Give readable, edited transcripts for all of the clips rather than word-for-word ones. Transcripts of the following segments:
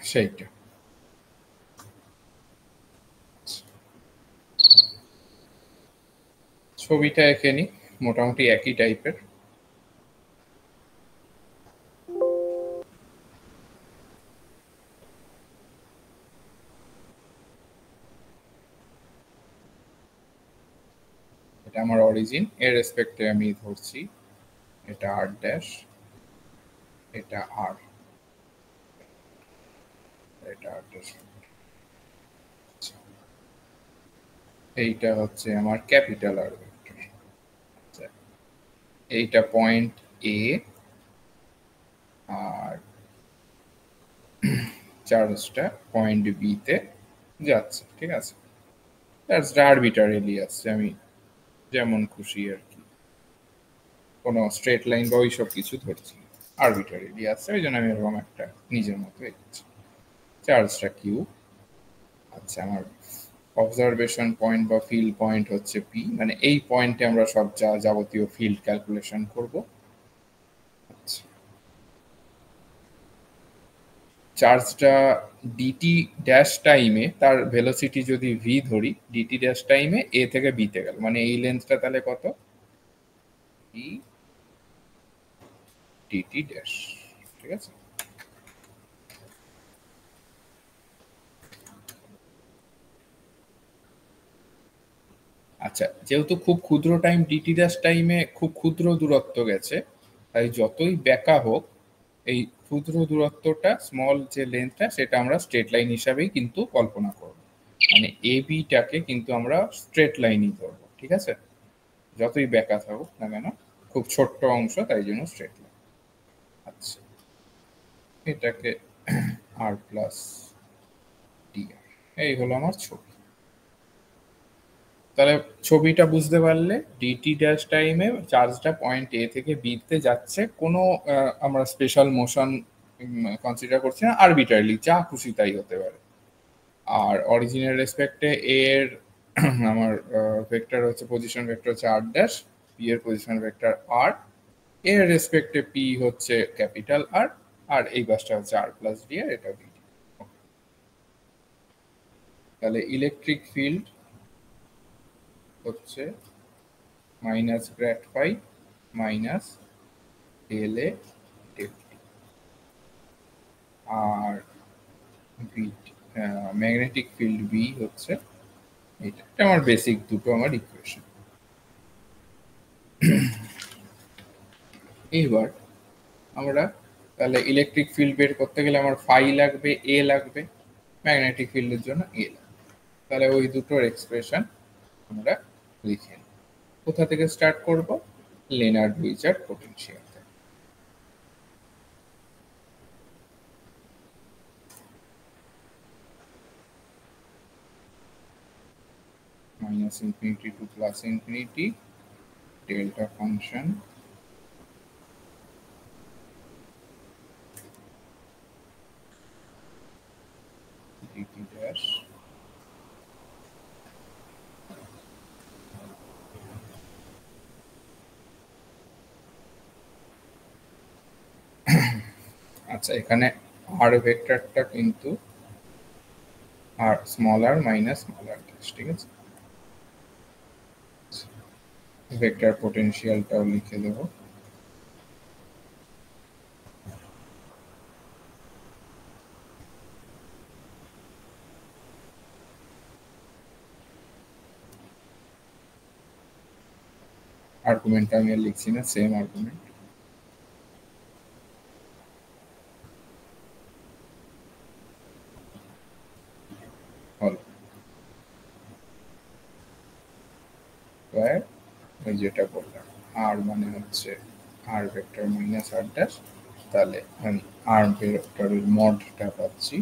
সেইটা। ছবিটা এঁকে নিই, মোটামুটি একই টাইপের। এটা আমার অরিজিন, এর রেসপেক্টে আমি ধরছি এটা আর ড্যাশ, এটা আর, এটা আর ড্যাশ। এইটা হচ্ছে আমার ক্যাপিটাল আর ভেক্টর। আচ্ছা, এইটা পয়েন্ট এ, আর চার্জটা পয়েন্ট বি তে যাচ্ছে, ঠিক আছে। চার্জটা আরবিটারিলি আসছে, আমি যেমন খুশি আর কি, কোনো স্ট্রেট লাইন বা ওইসব কিছু ধরছি, আরবিটারিলি আসছে, ওই জন্য আমি এরকম একটা নিজের মতো এগোচ্ছি। চার্জটা কিউ। আচ্ছা, আমার অবজারভেশন পয়েন্ট বা ফিল্ড পয়েন্ট হচ্ছে পি, মানে এই পয়েন্টে আমরা সব যাবতীয় ফিল্ড ক্যালকুলেশন করব। আচ্ছা, চার্জটা ডিটি ড্যাশ টাইমে, তার ভেলোসিটি যদি ভি ধরি, ডিটি ড্যাশ টাইমে এ থেকে বিতে গেল, মানে এই লেন্থটা তাহলে কত, ই ডিটি ড্যাশ, ঠিক আছে। আচ্ছা, যেহেতু খুব ক্ষুদ্র টাইম ডিটি ড্যাশ টাইমে খুব ক্ষুদ্র দূরত্ব গেছে, তাই যতই ব্যাকা হোক এই ক্ষুদ্র দূরত্বটা, স্মল যে লেন্থটা, সেটা আমরা স্ট্রেট লাইন হিসাবেই কিন্তু কল্পনা করব, মানে এ বিটাকে কিন্তু আমরা স্ট্রেট লাইনই ধরবো, ঠিক আছে, যতই ব্যাকা থাকুক না কেন, খুব ছোট্ট অংশ, তাই জন্য স্ট্রেট লাইন। আচ্ছা, এটাকে আর প্লাস ডি, এই হলো আমার ছবি। তাহলে ছবিটা বুঝতে পারলে, ডিটি ড্যাশ টাইমে চার্জটা পয়েন্ট এ থেকে বিতে যাচ্ছে, কোনো আমরা স্পেশাল মোশন কনসিডার করছি না, আরবিটারলি যা খুশি তাই হতে পারে। আর অরিজিনের রেসপেক্টে এর আমার ভেক্টর হচ্ছে, পজিশন ভেক্টর হচ্ছে আর ড্যাশ, পি এর পজিশন ভেক্টর আর, এর রেসপেক্টে পি হচ্ছে ক্যাপিটাল আর, আর এই বাসটা হচ্ছে আর প্লাস ডি, আর এটা বি। তাহলে ইলেকট্রিক ফিল্ড হচ্ছে minus grad phi minus del A del t, আর বি ম্যাগনেটিক ফিল্ড বি হচ্ছে এটা। এটা আমার বেসিক দুটো আমার ইকুয়েশন। এইবার আমরা তাহলে ইলেকট্রিক ফিল্ড বের করতে গেলে আমার ফাই লাগবে, এ লাগবে, ম্যাগনেটিক ফিল্ডের জন্য এ লাগবে। তাহলে ওই দুটোর এক্সপ্রেশন আমরা লিখে নিই। কোথা থেকে স্টার্ট করব, লেনার্ড উইজার্ড পোটেনশিয়াল থেকে। Minus infinity to plus infinity, delta function d t dash আচ্ছা, এখানে আর ভেক্টরটা কিন্তু R small r minus small r dash, ঠিক আছে। ভেক্টর পোটেনশিয়ালটাও লিখে দেব। আর্গুমেন্ট আমি আর লিখছি না, সেম আর্গুমেন্ট। হল স্কয়ার, ওই যেটা বললাম, আর মানে হচ্ছে আর ভেক্টর মাইনাস আর ড্যাশ, তাহলে আমি আর ভেক্টরের মডটা পাচ্ছি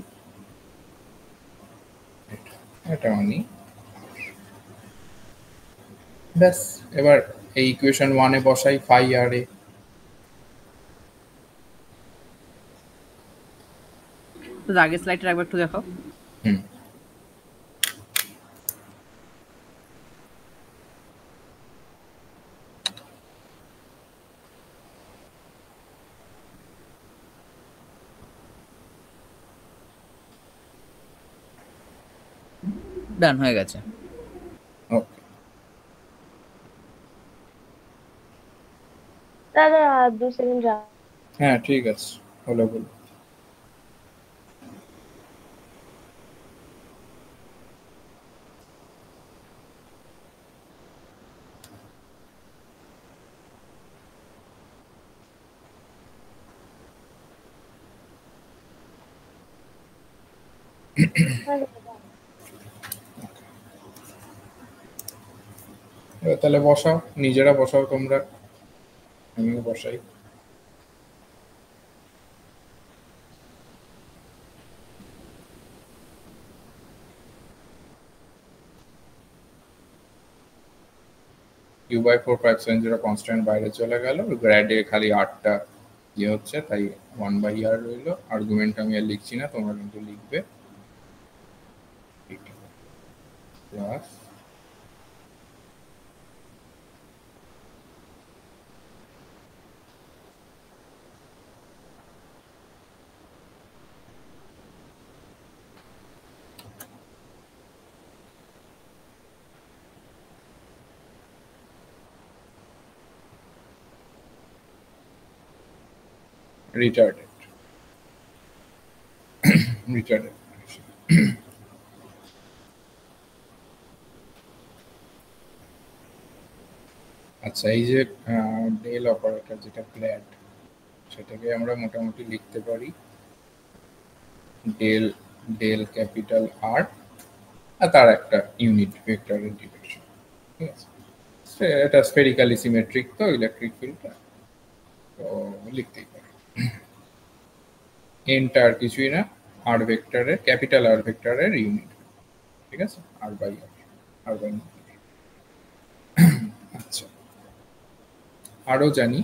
এটা, এটা মানে ব্যাস। এবার এই ইকুয়েশন ওয়ানে বসাই ফাই আর এ। আগের স্লাইডটা একবার একটু দেখো। হুম, ডান হয়ে গেছে। ওকে। দাদা 2 সেকেন্ড হ্যাঁ ঠিক আছে, হলো বলো। এবার তাহলে বসাও, নিজেরা বসাও তোমরা, আমিও বসাই। Q/4 কনস্ট্যান্ট বাইরে চলে গেল, গ্র্যাডে খালি আরটা ইয়ে হচ্ছে, তাই 1/r রইলো। আর্গুমেন্ট আমি আর লিখছি না, তোমরা কিন্তু লিখবে। Plus retarded. রিটার্ডেড। আচ্ছা, এই যে ডেল অপারেটর যেটা গ্র্যাড, সেটাকে আমরা মোটামুটি লিখতে পারি ডেল ডেল ক্যাপিটাল আর, আর তার একটা ইউনিট ভেক্টরের ডিরেকশন। ঠিক আছে, এটা স্ফেরিক্যালি সিমেট্রিক তো ইলেকট্রিক ফিল্ডটা, তো লিখতেই পারি। এনটা আর কিছুই না, আর ভেক্টরের, ক্যাপিটাল আর ভেক্টরের ইউনিট। ঠিক আছে, আর বাই আর, আর বাই। আচ্ছা, আরও জানি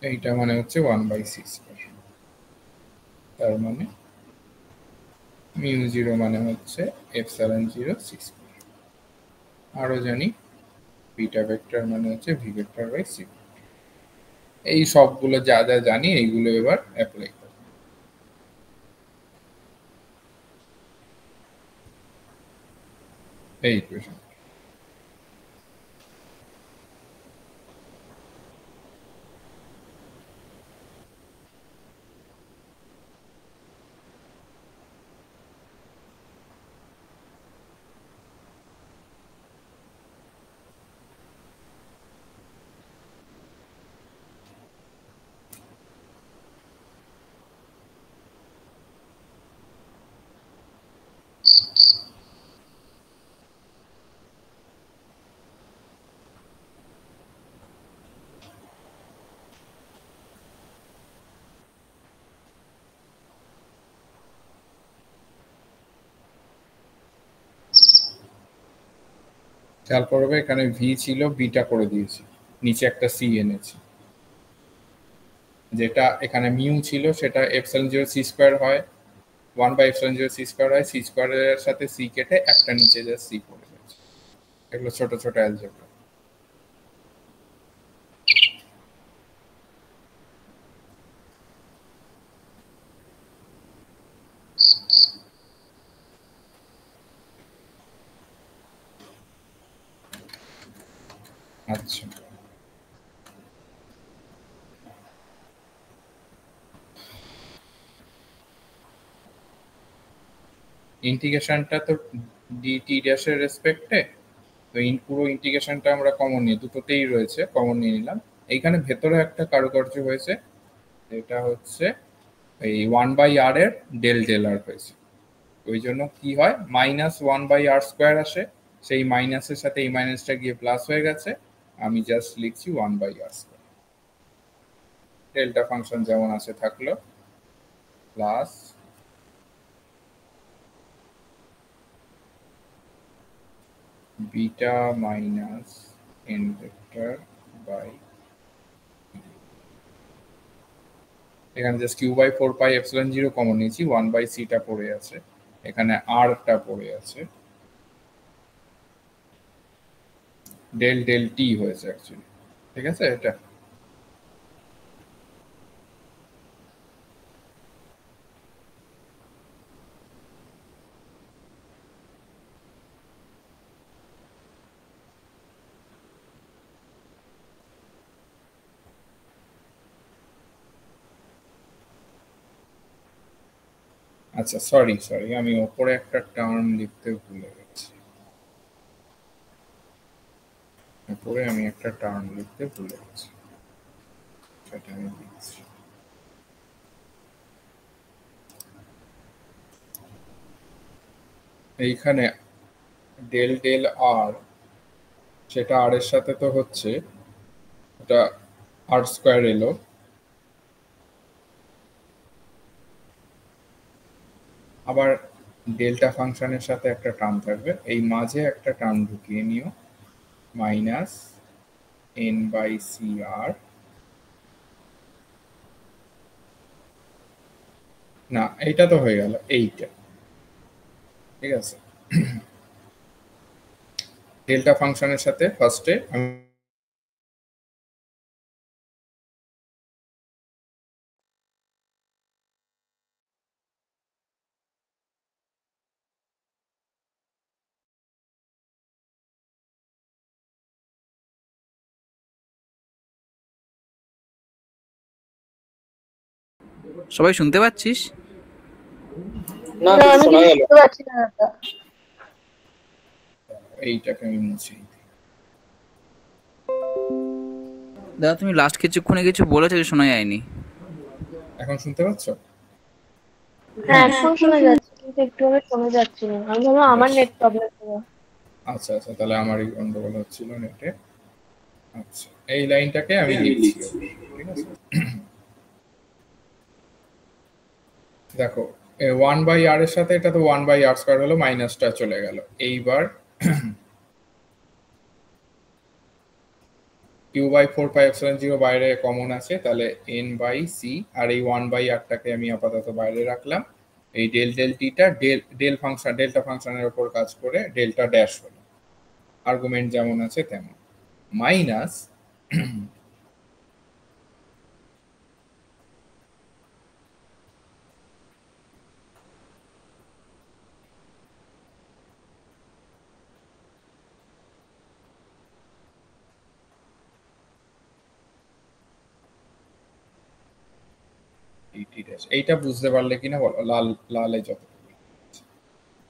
এইটা মানে হচ্ছে 1/c², তার মানে μ0 মানে হচ্ছে ε0c²। আরও জানি বিটা ভেক্টর মানে হচ্ছে v/c²। এই সবগুলো যা যা জানি এইগুলো এবার অ্যাপ্লাই করব। এই ইকুয়েশন খেয়াল করবে, এখানে ভি ছিল, বিটা করে দিয়েছি, নিচে একটা সি এনেছি। যেটা এখানে মিউ ছিল সেটা ε0c² হয়, 1/ε0c² হয়, c² এর সাথে সি কেটে একটা নিচে যা সি পড়ে গেছে। এগুলো ছোট ছোট অ্যালজেব্রা। আচ্ছা, ইন্টিগ্রেশনটা তো ডিটি ড্যাশের রেসপেক্টে, তো পুরো ইন্টিগ্রেশনটা আমরা কমন নিই, দুটোতেই রয়েছে, কমন নিয়ে নিলাম। এইখানে ভেতরে একটা কারুকার্য হয়েছে, এটা হচ্ছে এই 1/r এর ডেল ডেল আর হয়েছে। ওই জন্য কি হয়, -1/r² আসে, সেই মাইনাসের সাথে এই মাইনাসটা গিয়ে প্লাস হয়ে গেছে, আমি জাস্ট লিখছি 1/r²। ডেল্টা ফাংশন যেমন আছে থাকলো, plus beta minus n vector by, এখানে জাস্ট Q/4πε0 কমন নিয়েছি, 1/c-টা পড়ে আছে, এখানে r-টা পড়ে আছে, ডেল ডেল টি হয়েছে অ্যাকচুয়ালি। ঠিক আছে, এটা আচ্ছা, সরি আমি ওপরে একটা টার্ম লিখতে ভুলে গেছি। উপরে আমি একটা টার্ম লিখতে ভুলে গেছি, সেটা আমি লিখছি। এইখানে ডেল ডেল আর, সেটা আর এর সাথে তো হচ্ছে, এটা আর স্কোয়ার এলো, আবার ডেল্টা ফাংশনের সাথে একটা টার্ম থাকবে, এই মাঝে একটা টার্ম ঢুকিয়ে নিও, মাইনাস এন বাই সি আর, না এইটা তো হয়ে গেল, এইটা ঠিক আছে। ডেল্টা ফাংশনের সাথে ফার্স্টে আমি সবাই শুনতে পাচ্ছিস? না, আমি কিছু শুনতে পাচ্ছি না দাদা। এইটাকে আমি মুছে দিই। দাদা তুমি লাস্ট কিছুক্ষণে কিছু বলেছো যে শোনা যায়নি। এখন শুনতে পাচ্ছ? হ্যাঁ, এখন শোনা যাচ্ছে, কিন্তু একটু আমি শোনা যাচ্ছে না। আমি ভাবলাম আমার নেট প্রবলেম ছিল। আচ্ছা তাহলে আমারই গন্ডগোল হচ্ছিল নেটে। আচ্ছা, এই লাইনটাকে আমি লিখছি, ঠিক আছে। দেখো, 1/r এর সাথে এটা তো 1/r² হলো, মাইনাসটা চলে গেল। এইবার q/4πε0 বাইরে কমন আছে, তাহলে n/c, আর এই 1/r-টাকে আমি আপাতত বাইরে রাখলাম। এই ডেল ডেল টিটা ডেল্টা ফাংশনের উপর কাজ করে ডেল্টা ড্যাশ হলো, আর্গুমেন্ট যেমন আছে তেমন, মাইনাস এইটা বুঝতে পারলে কিনা বলো, লালে যতটুকু,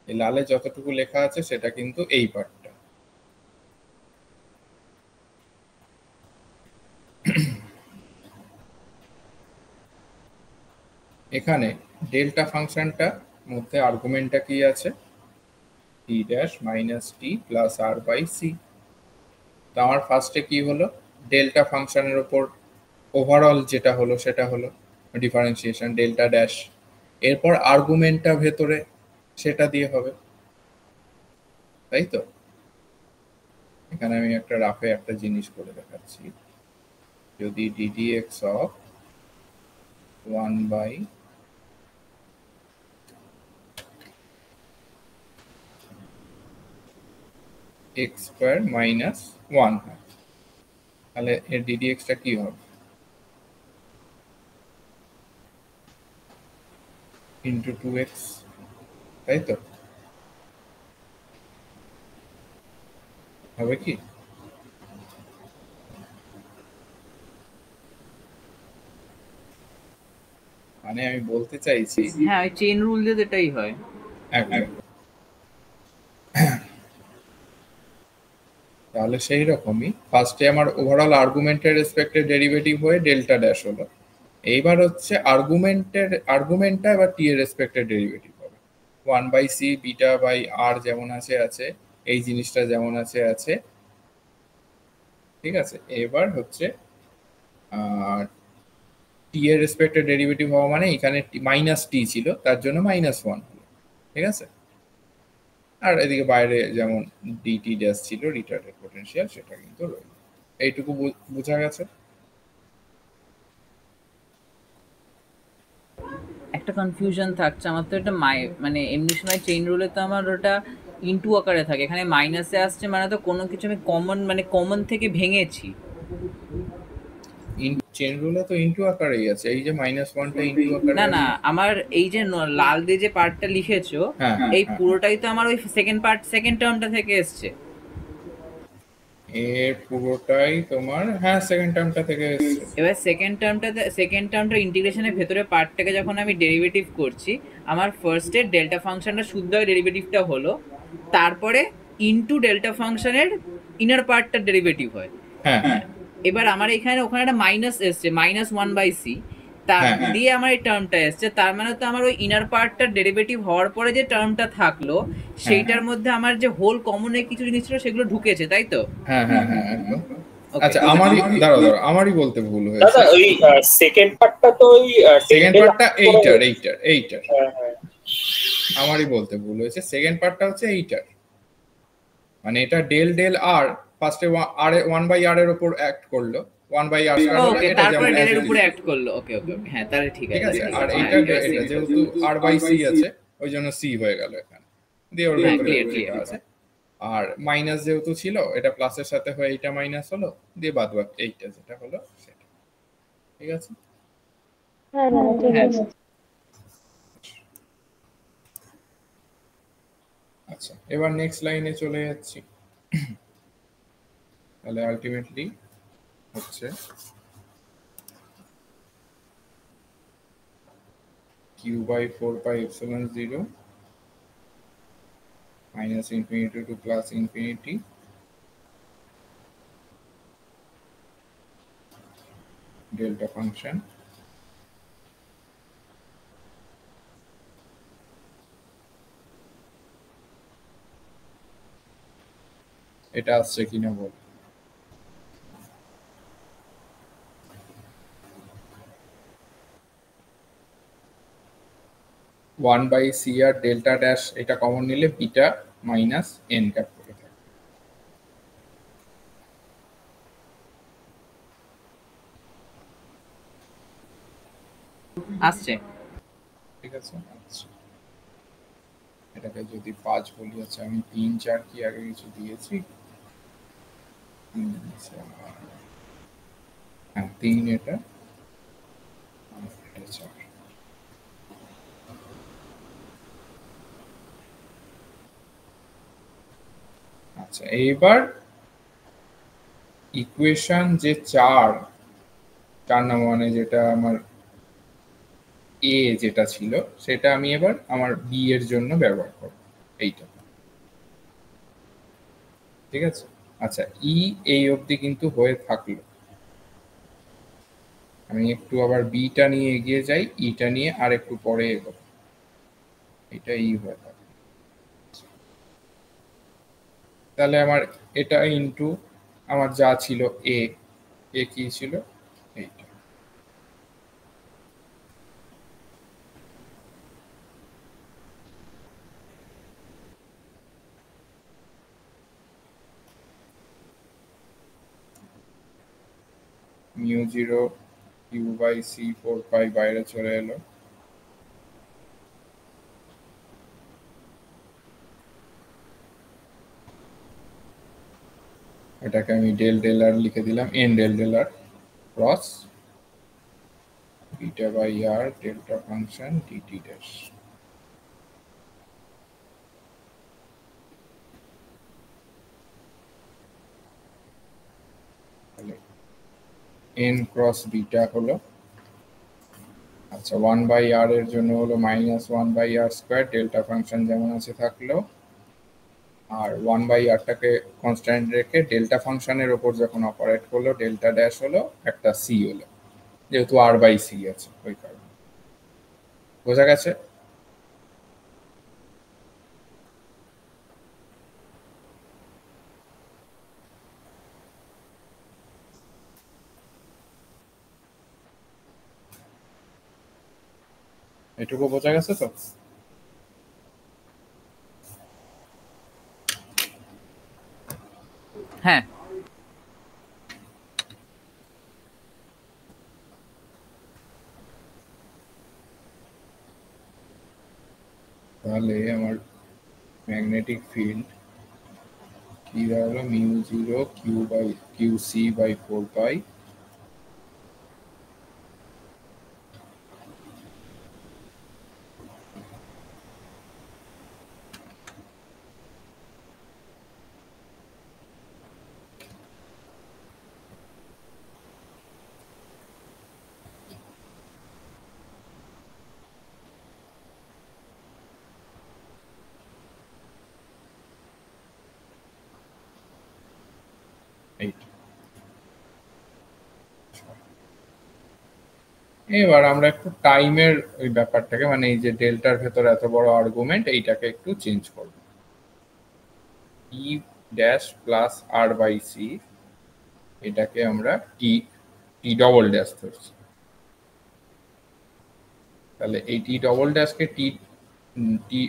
এই লালে যতটুকু লেখা আছে সেটা কিন্তু এই পার্টটা। এখানে ডেল্টা ফাংশনটা মধ্যে আর্গুমেন্টটা কি আছে, T dash minus T plus R by C. তো আমার ফার্স্টে কি হলো, ডেল্টা ফাংশনের উপর ওভারঅল যেটা হলো সেটা হলো ডিফারেন্সিয়েশন ডেল্টা ড্যাশ, এরপর আর্গুমেন্টটা ভেতরে সেটা দিয়ে হবে, তাই তো। এখানে আমি একটা রাফে একটা জিনিস করে দেখাচ্ছি, যদি ddx অফ 1/x² মাইনাস 1 হয়, তাহলে এর ddx-টা কি হবে, ইন্টু 2x, তাই তো হবে কি? মানে আমি বলতে চাইছি, হ্যাঁ, ওই চেইন রুল দিয়ে তো এটাই হয়। একদম। তাহলে সেই রকমই ফার্স্টে আমার ওভারঅল আর্গুমেন্টের রেসপেক্টে ডেরিভেটিভ হয়ে ডেল্টা ড্যাশ হলো, এইবার হচ্ছে আর্গুমেন্টটা এবার টি এর রেসপেক্টে ডেরিভেটিভ হবে, 1/c বিটা বাই আর যেমন আছে আছে, এই জিনিসটা যেমন আছে আছে, ঠিক আছে। এবার হচ্ছে টি এর রেসপেক্টে ডেরিভেটিভ হওয়া মানে এখানে মাইনাস টি ছিল, তার জন্য -1 হলো, ঠিক আছে। আর এদিকে বাইরে যেমন ডিটি ড্যাশ ছিল রিটার্ডেড পোটেনশিয়াল, সেটা কিন্তু রইল। এইটুকু বোঝা গেছে? একটা কনফিউশন থাকছে আমার তো, এটা মানে এমনি সময় চেইন রুলে তো আমার ওটা ইনটু আকারে থাকে, এখানে মাইনাসে আসছে মানে তো কোনো কিছু আমি কমন থেকে ভেঙেছি। চেন রুলে তো ইনটু আকারেই আছে, এই যে -1টা ইনটু আকারে না আছে। না, আমার এই যে লাল দিয়ে যে পার্টটা লিখেছো, হ্যাঁ, এই পুরোটাই তো আমার ওই সেকেন্ড টার্মটা থেকে এসছে। এর পুরোটাই তোমার হ্যাঁ সেকেন্ড টার্মটা থেকে এসছে। এবার সেকেন্ড টার্মটা ইন্টিগ্রেশনের ভেতরে পার্টটাকে যখন আমি ডেরিভেটিভ করছি, আমার ফার্স্টের ডেল্টা ফাংশনটা শুদ্ধ ডেরিভেটিভটা হলো, তারপরে ইনটু ডেল্টা ফাংশনের ইনার পার্টটার ডেরিভেটিভ হয়। হ্যাঁ এবার আমার এখানে ওখানে একটা মাইনাস এসছে, -1/c, তার হ্যাঁ। দিয়ে আমার এই টার্মটা এসছে, তার মানে তো আমার ওই ইনার পার্টটার ডেরিভেটিভ হওয়ার পরে যে টার্মটা থাকলো সেইটার মধ্যে আমার যে হোল কমনের কিছু জিনিস ছিল সেগুলো ঢুকেছে, তাই তো? হ্যাঁ হ্যাঁ হ্যাঁ একদম। Okay. আচ্ছা আমারই দাঁড়াও আমারই বলতে ভুল দাদা হয়েছে। ওই সেকেন্ড পার্টটা তো ওই সেকেন্ড পার্টটা এইটার হ্যাঁ হ্যাঁ আমারই বলতে ভুল হয়েছে। সেকেন্ড পার্টটা হচ্ছে এইটার, মানে এটা ডেল ডেল আর ফার্স্টে আর 1/r এর উপর অ্যাক্ট করলো, 1/r স্কয়ার হলো, ওকে, এটা তারপরে যেমন ডেল এর as উপরে it is। অ্যাক্ট করলো। ওকে ওকে ওকে, হ্যাঁ তাহলে ঠিক ঠিক আছে। আছে, আর এইটা এটা যেহেতু r/c আছে ওই জন্য c হয়ে গেল এখানে, দিয়ে ওর হ্যাঁ, ভেতরে clear, যেটা clear. আছে। আর মাইনাস যেহেতু ছিল, এটা প্লাসের সাথে হয়ে এইটা মাইনাস হলো, দিয়ে বাদ বাদ এইটা যেটা হলো সেটা। ঠিক আছে। হ্যাঁ দাদা ঠিক হ্যাঁ। আছে। আচ্ছা এবার নেক্সট লাইনে চলে যাচ্ছি। তাহলে আলটিমেটলি হচ্ছে q/4πε0 -infinity to +infinity delta function এটা আসছে কিনা বল। One by C R delta dash এটা কমন নিলে বিটা মাইনাস এন ক্যাপ করে থাকে। আসছে। ঠিক আছে। আচ্ছা এটাকে যদি 5 বলি, আচ্ছা আমি 3 4 কি আগে কিছু দিয়েছি? হ্যাঁ 3 এটা, আর এটা 4। আচ্ছা এইবার ইকুয়েশন যে 4 নম্বর মানে যেটা আমার এ যেটা ছিল সেটা আমি এবার আমার বি এর জন্য ব্যবহার করব এইটা। ঠিক আছে। আচ্ছা এই অবধি কিন্তু হয়ে থাকলো। আমি একটু আবার বিটা নিয়ে এগিয়ে যাই, ইটা নিয়ে আর একটু পরে এগোবো। এটা হয়ে থাকে। তাহলে আমার এটা ইনটু আমার যা ছিল এ কি ছিল এইটা। μ0 q/c 4π বাইরে চলে এলো। এটাকে আমি ডেল ডেল আর লিখে দিলাম, n del del R cross beta by R delta function d t dash. N cross beta হলো, আচ্ছা 1/r এর জন্য হলো -1/r স্কয়ার, ডেল্টা ফাংশন যেমন আছে থাকলো, আর 1/rটাকে কনস্ট্যান্ট রেখে ডেল্টা ফাংশনের ওপর যখন অপারেট করলো ডেল্টা ড্যাশ হলো একটা সি হলো, যেহেতু r/c আছে ওই কারণে। বোঝা গেছে? এটুকু বোঝা গেছে তো? হ্যাঁ তাহলে আমার ম্যাগনেটিক ফিল্ড কি দাঁড়ালো, μ0 q/4π এবার আমরা একটু টাইমের ওই ব্যাপারটাকে মানে এই যে ডেল্টার ভেতরে এত বড় আর্গুমেন্ট এইটাকে একটু চেঞ্জ করব। T dash plus R by C, এটাকে আমরা টি টি ডবল ড্যাশ ধরছি। তাহলে এই টি ডবল ড্যাশকে টি টি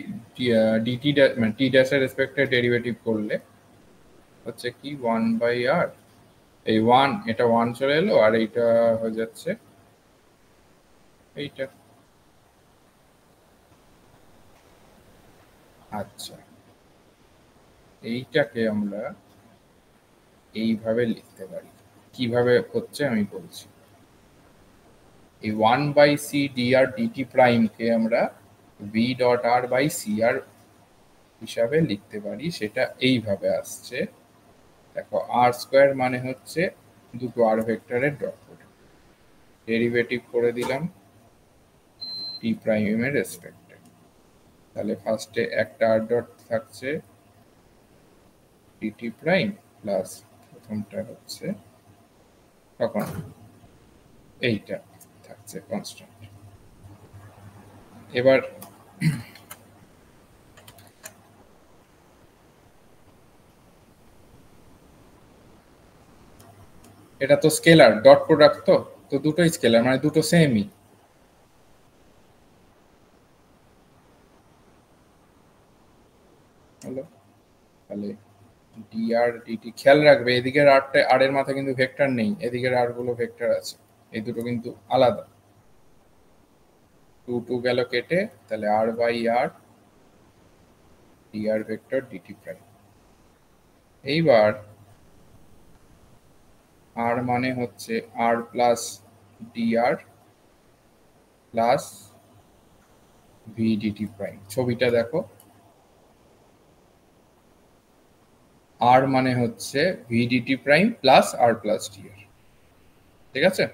ডিটি মানে টি ড্যাশের রেসপেক্টে ডেরিভেটিভ করলে হচ্ছে কি 1/r, এই 1 এটা 1 চলে এলো আর এইটা হয়ে যাচ্ছে এইটা। আচ্ছা, এইটাকে আমরা এইভাবে লিখতে পারি। কিভাবে হচ্ছে আমি বলছি। এই 1/c dr dt প্রাইমকে আমরা v dot r by cr হিসাবে লিখতে পারি। সেটা এইভাবে আসছে, দেখো আর স্কোয়ার মানে হচ্ছে দুটো আর ভেক্টরের ডট প্রোডাক্ট, ডেরিভেটিভ করে দিলাম টি প্রাইমের রেসপেক্টে। তাহলে ফার্স্টে একটা আর ডট থাকছে dt প্রাইম প্লাস প্রথমটা হচ্ছে তখন এইটা থাকছে কনস্ট্যান্ট। এবার এটা তো স্কেলার ডট প্রোডাক্ট, তো তো দুটোই স্কেলার মানে দুটো সেমই। হলো, তাহলে dr dt খেয়াল রাখবে এদিকের আরটা আর এর মাথায় কিন্তু ভেক্টর নেই, এদিকের আর গুলো ভেক্টর আছে, এই দুটো কিন্তু আলাদা। 2 2 গেল কেটে, তাহলে r by r dr vector dt prime. এইবার r মানে হচ্ছে r plus dr plus v dt prime. ছবিটা দেখো, r মানে হচ্ছে v dt prime plus r plus dr, ঠিক আছে?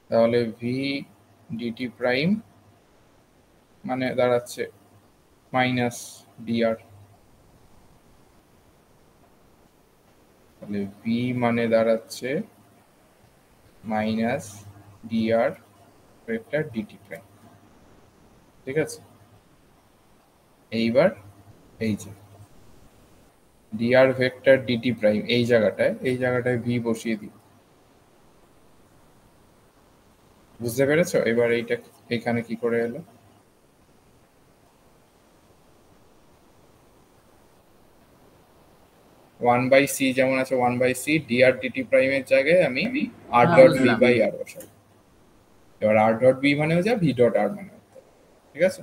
তাহলে v dt প্রাইম মানে দাঁড়াচ্ছে মাইনাস dr, তাহলে v মানে দাঁড়াচ্ছে minus dr vector dt prime, ঠিক আছে? এইবার এই যে dr ভেক্টর dt প্রাইম এই জায়গাটায় v বসিয়ে দিই, বুঝতে পেরেছো? এবার এইটা এখানে কি করে এলো? ওয়ান বাই সি যেমন আছে 1/c dr dt প্রাইমের জায়গায় আমি r dot v by r বসাবো। এবার r ডট v মানে হয়ে যাবে v ডট r মানে হতে হবে, ঠিক আছে?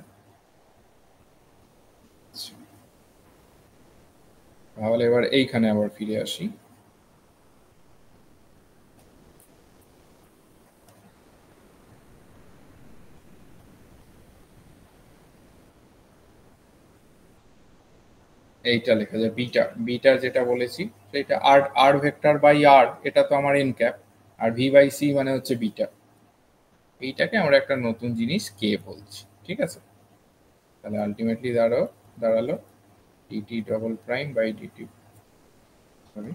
তাহলে এবার এইখানে আবার ফিরে আসি। এইটা লেখা যায় বিটা, বিটা যেটা বলেছি সেটা আর আর ভেক্টর বাই আর, এটা তো আমার এন ক্যাপ, আর ভি বাই সি মানে হচ্ছে বিটা। এইটাকে আমরা একটা নতুন জিনিস কে বলছি, ঠিক আছে? তাহলে আলটিমেটলি দাঁড়ালো dt double prime by dt, sorry,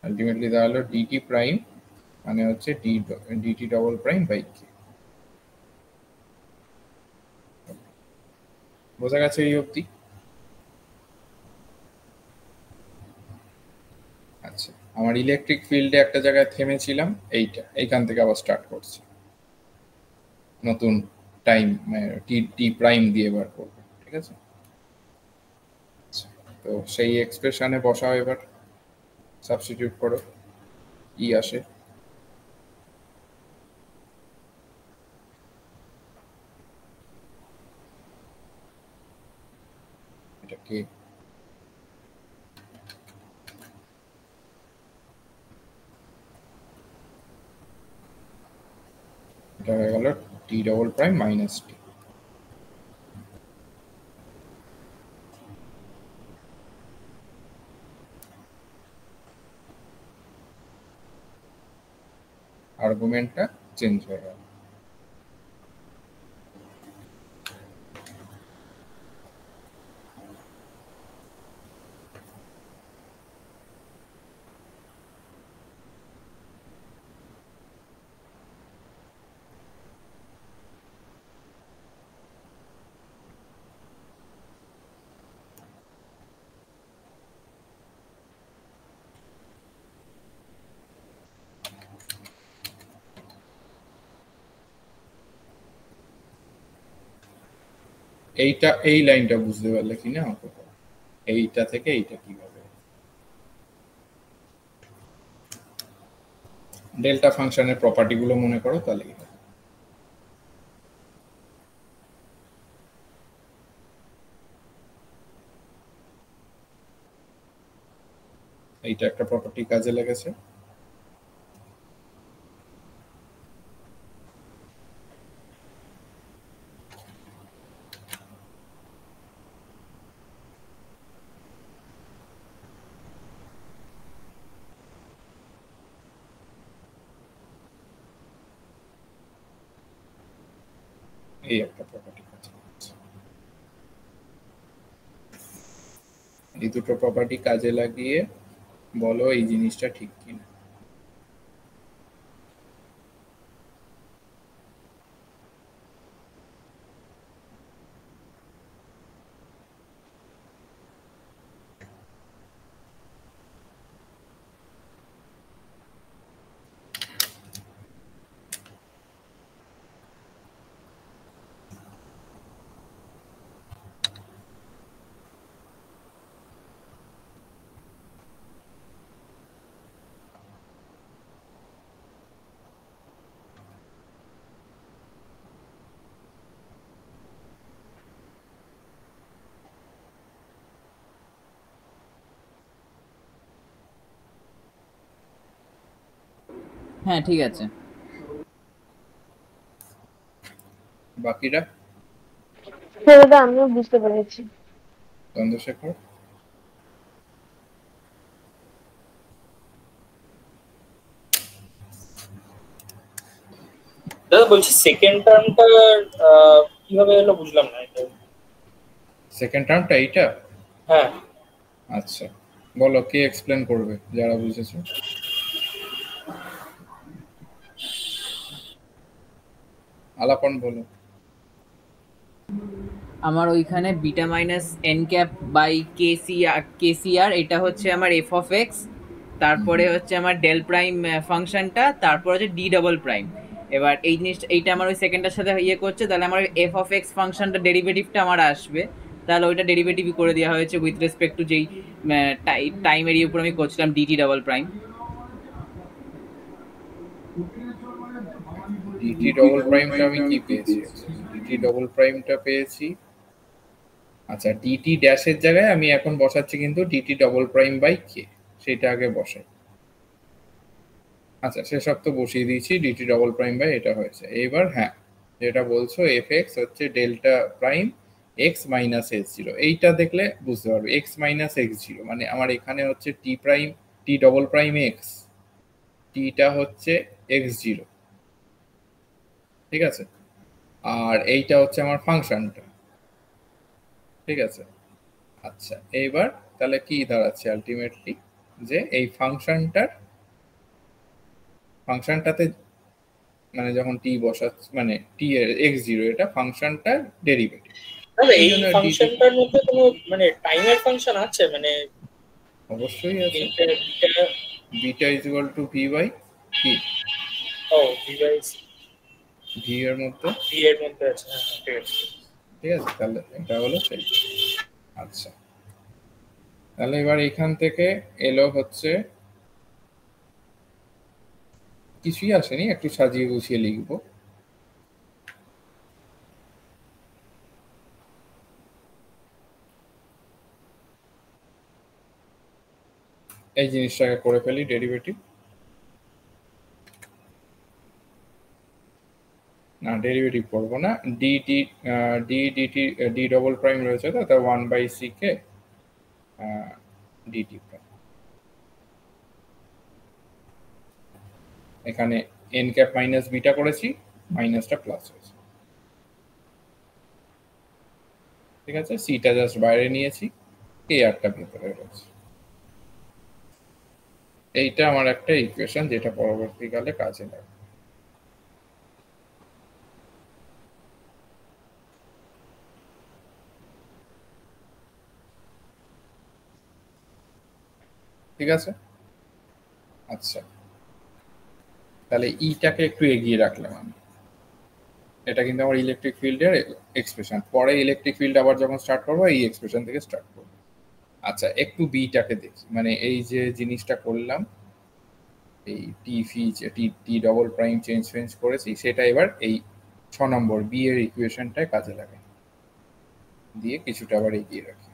ultimately দাঁড়ালো ডিটি প্রাইম মানে হচ্ছে dt double prime by k. বোঝা গেছে এই অবধি? আচ্ছা, আমার ইলেকট্রিক ফিল্ডে একটা জায়গায় থেমেছিলাম, এইখান থেকে আবার স্টার্ট করছি, নতুন টাইম টি টি প্রাইম দিয়ে বার করবো, ঠিক আছে? আচ্ছা, তো সেই এক্সপ্রেশনে বসাও, এবার সাবস্টিটিউট করো, ই আসে এটা কে, এটা হয়ে গেল টি ডবল প্রাইম মাইনাস টি। আর্গুমেন্টটা চেঞ্জ হয়ে গেল। এইটা এই লাইনটা বুঝতে পারলে কিনা আমাকে বলো। এইটা থেকে এইটা কিভাবে ডেল্টা ফাংশনের প্রপার্টি গুলো মনে করো, তাহলে এইটা একটা প্রপার্টি কাজে লেগেছে। এই একটা প্রপার্টি কাজে লেগেছে। এই দুটো প্রপার্টি কাজে লাগিয়ে বলো এই জিনিসটা ঠিক কিনা। হ্যাঁ ঠিক আছে। বাকিরা হ্যাঁ দাদা, আমিও বুঝতে পেরেছি। চন্দ্রশেখর? দাদা বলছি সেকেন্ড টার্মটা কিভাবে এলো বুঝলাম না এটা। সেকেন্ড টার্মটা এইটা? হ্যাঁ আচ্ছা বলো, কে এক্সপ্লেন করবে যারা বুঝেছো? আলাপন বলো। আমার ওইখানে beta minus N cap by KCR এটা হচ্ছে আমার এফ অফ এক্স, তারপরে হচ্ছে আমার ডেল প্রাইম ফাংশনটা, তারপর হচ্ছে ডি ডাবল প্রাইম। এবার এই জিনিসটা এইটা আমার ওই সেকেন্ডটার সাথে ইয়ে করছে, তাহলে আমার এফ অফ এক্স ফাংশনটা ডেরিভেটিভটা আমার আসবে, তাহলে ওইটা ডেরিভেটিভই করে দেওয়া হয়েছে উইথ রেসপেক্ট টু যেই টাইমের উপর আমি করছিলাম DT double prime. DT double প্রাইমটা আমি কি পেয়েছি? ডিটি ডবল প্রাইমটা পেয়েছি, আচ্ছা ডিটি ড্যাশের জায়গায় আমি এখন বসাচ্ছি কিন্তু ডিটি ডবল প্রাইম বাই কে, সেটা আগে বসাই। আচ্ছা সেসব তো বসিয়ে দিয়েছি, ডিটি ডবল প্রাইম বাই এটা হয়েছে। এবার হ্যাঁ যেটা বলছো এফ এক্স হচ্ছে delta prime x minus x zero, এইটা দেখলে বুঝতে পারবে। এক্স মাইনাস এক্স জিরো মানে আমার এখানে হচ্ছে T prime T double prime X, টিটা হচ্ছে এক্স জিরো, ঠিক আছে? আর এইটা হচ্ছে আমার ফাংশনটা, ঠিক আছে? আচ্ছা এইবার তাহলে কি দাঁড়াচ্ছে আলটিমেটলি, যে এই ফাংশনটাতে মানে যখন টি বসাচ্ছি মানে টি এর এক্স জিরো এটা ফাংশনটার ডেরিভেটিভ। দাদা এই ফাংশনটার মধ্যে কোনো মানে টাইমের ফাংশন আছে? মানে অবশ্যই আছে। Beta beta is equal to v by কি? ও ভি বাই ভি এর মধ্যে, ভি এর মধ্যে আছে। হ্যাঁ ঠিক আছে। ঠিক আছে তাহলে এটা হলো সেই। আচ্ছা তাহলে এবার এখান থেকে এলো হচ্ছে কিছুই আসেনি, একটু সাজিয়ে গুছিয়ে লিখবো। এই জিনিসটাকে করে ফেলি ডেরিভেটিভ, না ডেরিভেটিভ করবো না, dt dt d double prime রয়েছে তো, তা 1/c কে ডিটি প্রাইম, এখানে এন ক্যাপ মাইনাস বিটা করেছি, মাইনাসটা প্লাস হয়েছে। ঠিক আছে, সিটা জাস্ট বাইরে নিয়েছি, এ আরটা ভেতরে রয়েছে। এইটা আমার একটা ইকুয়েশন যেটা পরবর্তীকালে কাজে লাগবে। ঠিক আছে, আচ্ছা তাহলে ইটাকে একটু এগিয়ে রাখলাম আমি। এটা কিন্তু আমার ইলেকট্রিক ফিল্ডের এক্সপ্রেশন, পরে ইলেকট্রিক ফিল্ড আবার যখন স্টার্ট করবো এই এক্সপ্রেশন থেকে স্টার্ট করবো। আচ্ছা একটু বিটাকে দেখি, মানে এই যে জিনিসটা করলাম, এই টি ফি টি টি ডবল প্রাইম চেঞ্জ করেছি, সেটা এবার এই 6 নম্বর বি এর ইকুয়েশনটায় কাজে লাগাই, দিয়ে কিছুটা আবার এগিয়ে রাখি।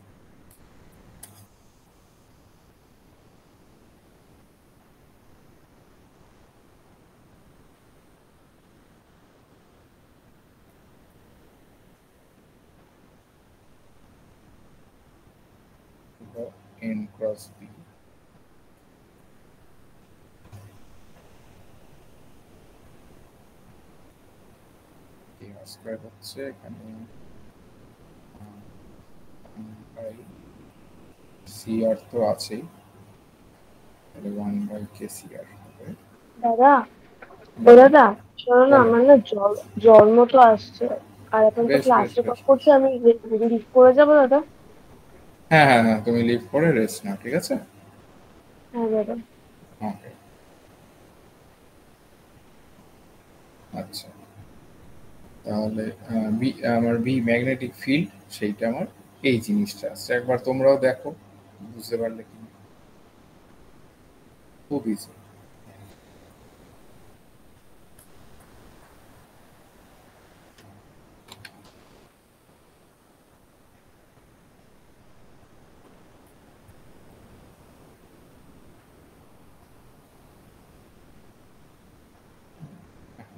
এন ক্রস বি, স্কয়ার হচ্ছে এখানে সি আর তো আছেই, তাহলে 1/kcr হবে। দাদা, ও দাদা শোনো না, আমার না জ্বর মতো আসছে, আর এখন তো বেশ বেশ ক্লাসে বেশ, করছে, আমি লিভ করে যাবো দাদা? হ্যাঁ হ্যাঁ হ্যাঁ, তুমি লিভ করে রেস্ট নাও, ঠিক আছে? হ্যাঁ দাদা। ওকে, আচ্ছা তাহলে বি, আমার বি ম্যাগনেটিক ফিল্ড, সেইটা আমার এই জিনিসটা আসছে, একবার তোমরাও দেখো বুঝতে পারলে কি। খুব ইজি।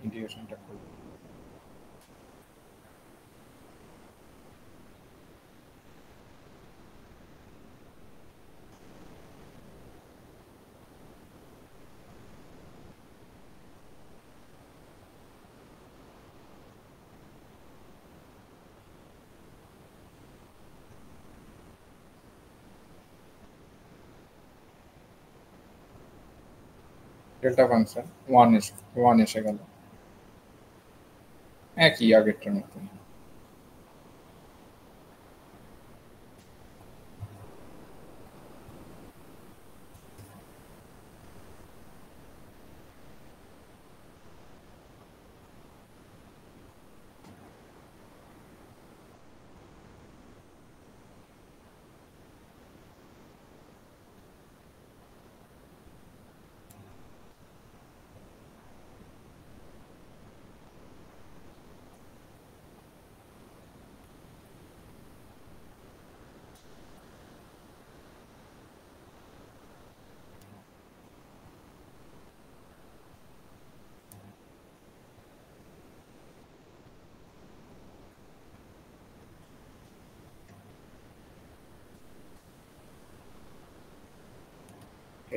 ইন্টিগ্রেশনটা করবো। ডেল্টা ফাংশন ওয়ান এসে গেল, একই আগেরটার মতন।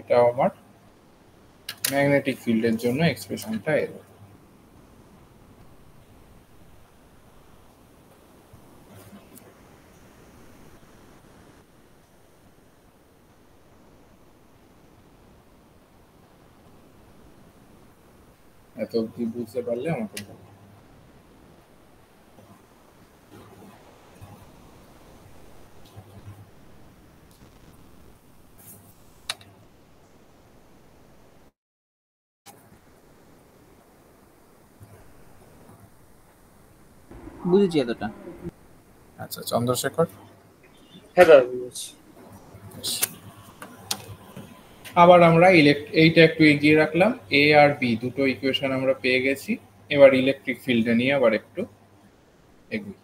এটা আমার ম্যাগনেটিক ফিল্ডের জন্য এক্সপ্রেশনটা এলো। এত অব্দি বুঝতে পারলে আমাকে বলো। বুঝেছি এতটা। আচ্ছা চন্দ্রশেখর, হ্যাঁ দাদা বুঝেছি। আবার আমরা এইটা একটু এগিয়ে রাখলাম, এ আর বি দুটো ইকুয়েশন আমরা পেয়ে গেছি, এবার ইলেকট্রিক ফিল্ডে নিয়ে আবার একটু এগুই।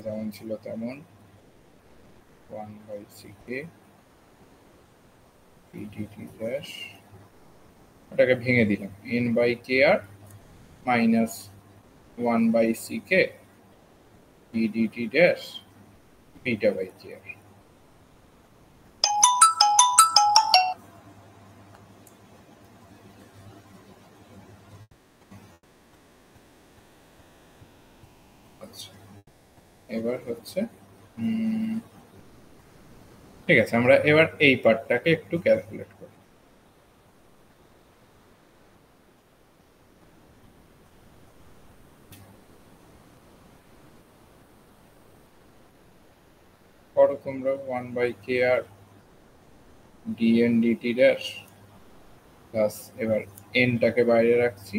যেমন ছিল তেমন 1/ck pdt dash ওটাকে ভেঙে দিলাম, n by K R minus 1 by C K D DT dash beta by K R. আচ্ছা, এবার হচ্ছে ঠিক আছে, আমরা এবার এই পার্টটাকে একটু ক্যালকুলেট করি। করো তোমরা 1 by K R DNA DT dash plus, এবার এনটাকে বাইরে রাখছি,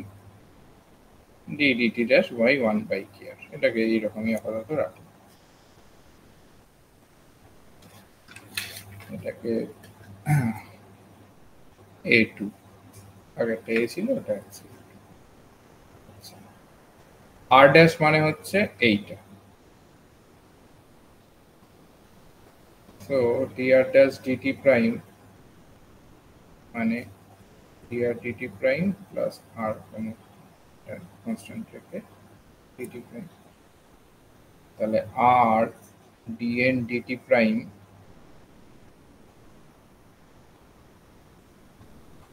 D DT dash by 1 by K R. এটাকে এইরকমই আপাতত রাখি। এটাকে A2, আগেরটা A ছিল, ওটা আছে। আর ড্যাশ মানে হচ্ছে এইটা, তো dr ড্যাশ ডিটি প্রাইম মানে dr dt prime plus r constant রেখে ডিটি প্রাইম, তাহলে আর ডিএন ডিটি প্রাইম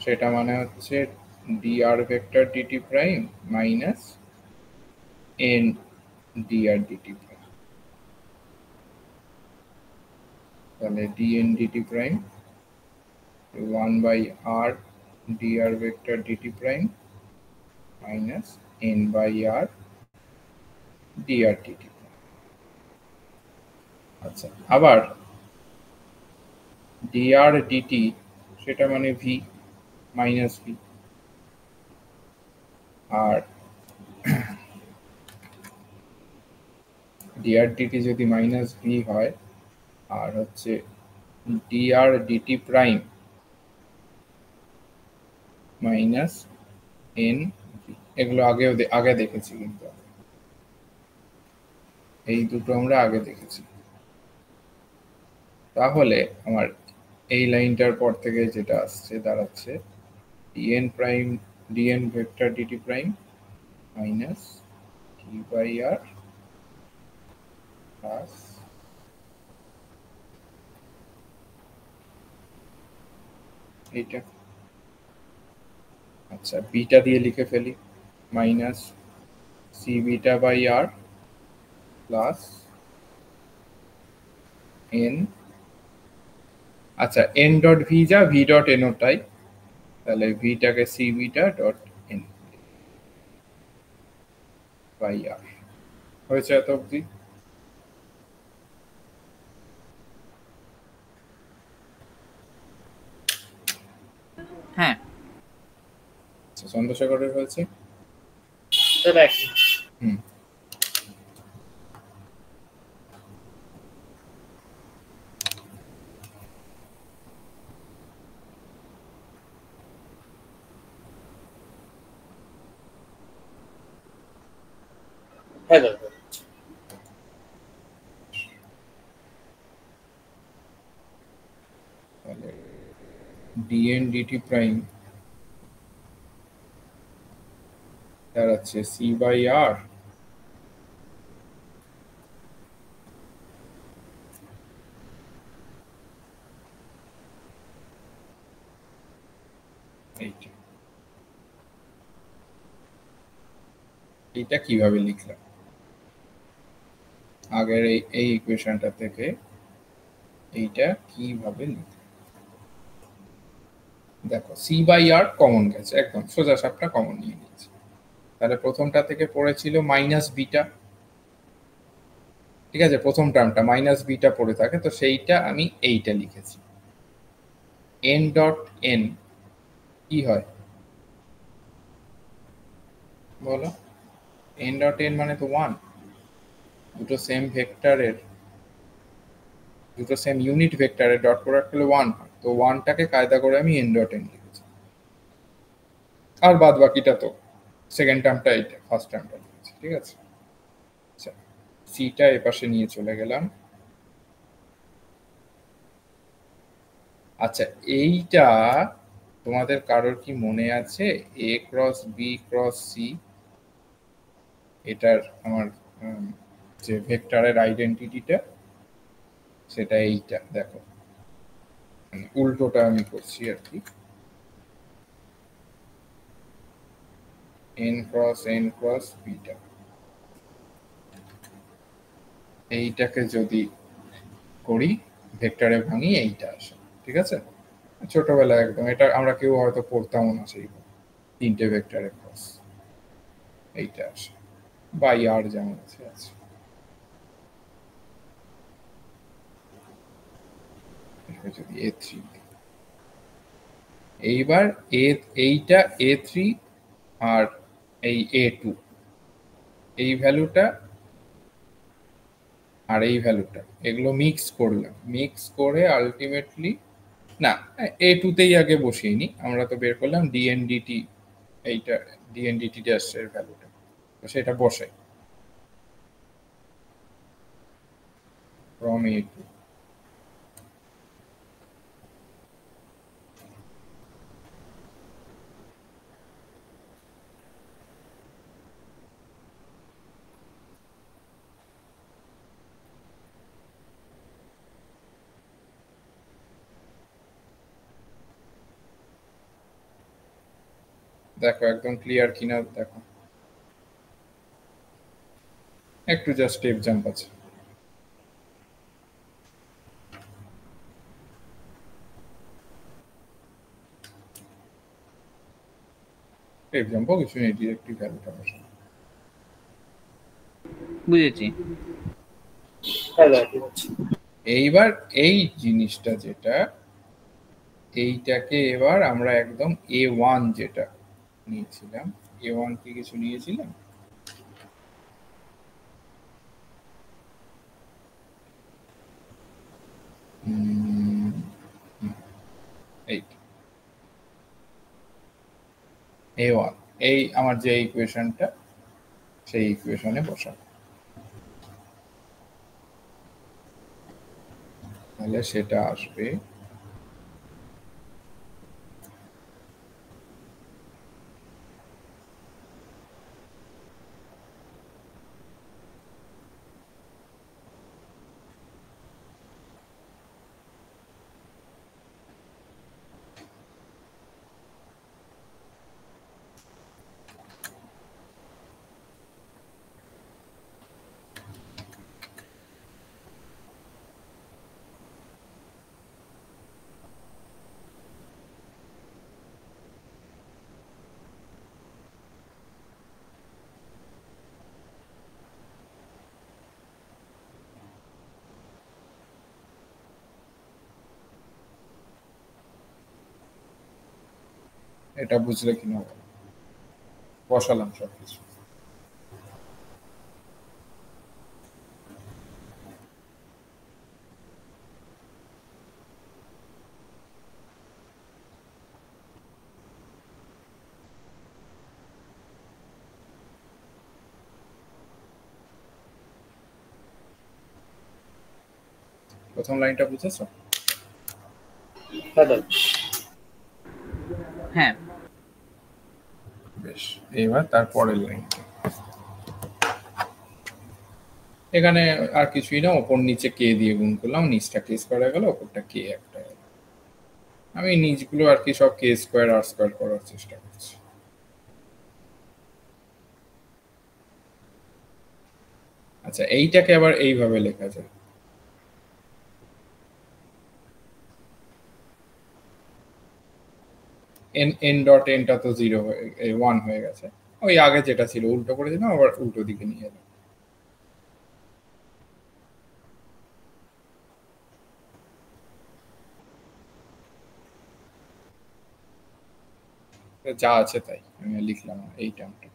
সেটা মানে হচ্ছে dr vector dt prime minus n dr dt prime, তাহলে dn dt prime 1 by r dr vector dt prime minus n by r dr dt. আচ্ছা, আবার dr dt সেটা মানে v minus v, আর dr dt যদি minus v হয়, আর হচ্ছে dr dt prime minus n v, এগুলো আগে দেখেছি, কিন্তু এই দুটো আমরা আগে দেখেছি। তাহলে আমার এই লাইনটার পর থেকে যেটা আসছে দাঁড়াচ্ছে dn prime dn vector dt prime minus t by r plus এইটা। আচ্ছা, বিটা দিয়ে লিখে ফেলি, minus C beta by R plus N, আচ্ছা এন ডট ভি যা ভি ডট এন ওটাই, তাহলে ভিটাকে C beta dot N by R. হয়েছে এত অবধি? হ্যাঁ, আচ্ছা, চন্দ্রশেখরের হয়েছে? হুম, হ্যাঁ দাদা। তাহলে ডিএন ডিটি প্রাইম দাঁড়াচ্ছে সি বাই আর এইটা কিভাবে লিখলাম আগের এই ইকুয়েশনটা থেকে, এইটা কিভাবে লিখলাম দেখো, সি বাই আর কমন গেছে, একদম সোজা সাপটা কমন নিয়ে নিয়েছে। তাহলে প্রথমটা থেকে পড়েছিল মাইনাস বিটা, ঠিক আছে, প্রথম টার্মটা মাইনাস বিটা পড়ে থাকে, তো সেইটা আমি এইটা লিখেছি। এন ডট এন কি হয় বলো? এন ডট এন মানে তো 1, দুটো সেম ভেক্টরের, দুটো সেম ইউনিট ভেক্টরের ডট প্রোডাক্ট হলে 1 হয়, তো 1টাকে কায়দা করে আমি এন ডট এন লিখেছি, আর বাদ বাকিটা তো সেকেন্ড টার্মটা এইটা, ফার্স্ট টার্মটা লিখেছি, ঠিক আছে। আচ্ছা, সিটা এপাশে নিয়ে চলে গেলাম। আচ্ছা, এইটা তোমাদের কারোর কি মনে আছে এ ক্রস বি ক্রস সি এটার আমার যে ভেক্টরের আইডেন্টিটিটা সেটা এইটা দেখো, মানে উল্টোটা আমি করছি আর কি, n ক্রস বিটা। এইটাকে যদি করি ভেক্টরে ভাঙি এইটা আসে, ঠিক আছে? ছোটবেলায় একদম এটা আমরা কেউ হয়তো পড়তাম না, সেই তিনটে ভেক্টরে ক্রস এইটা আসে, বাই আর যেমন আছে। যদি A3 এইবার এইটা A3 আর এই A2 এই ভ্যালুটা আর এই ভ্যালুটা এগুলো মিক্স করলাম, মিক্স করে আলটিমেটলি না A2 তেই আগে বসিয়ে নি, আমরা তো বের করলাম ডিএনডিটি, এইটা ডিএনডিটি এর ভ্যালুটা, তো সেটা বসাই from A2। দেখো একদম ক্লিয়ার কিনা দেখো, একটু জাস্ট স্টেপ জাম্প আছে। স্টেপ জাম্পও কিছু নেই, ডিরেক্টলি ভ্যালুটা বসানো। বুঝেছি। হ্যাঁ দাদা ঠিক আছে। এইবার এই জিনিসটা যেটা এইটাকে এবার আমরা একদম A1 যেটা নিয়েছিলাম, A1 কি কিছু নিয়েছিলাম, এই A1 এই আমার যে ইকুয়েশনটা সেই ইকুয়েশনে বসাবো, তাহলে সেটা আসবে এটা, বুঝলে কিনা বলো? বসালাম সবকিছু। প্রথম লাইনটা বুঝেছো? হ্যাঁ দাদা। হ্যাঁ বেশ, এইবার তারপরের লাইনটা এখানে আর কিছুই না, ওপর নিচে কে দিয়ে গুণ করলাম, নিচটা কে স্কোয়ার হয়ে গেল, ওপরটা কে একটা গেল। আমি নিচগুলো আর কি সব কে স্কোয়ার আর স্কোয়ার করার চেষ্টা করছি। আচ্ছা এইটাকে আবার এইভাবে লেখা যায়, এন ডট এনটা তো 0 হয়ে 1 হয়ে গেছে, ওই আগে যেটা ছিল উল্টো করে দিলাম, আবার উল্টো দিকে নিয়ে এলাম। যা আছে তাই আমি লিখলাম এই টার্মটা।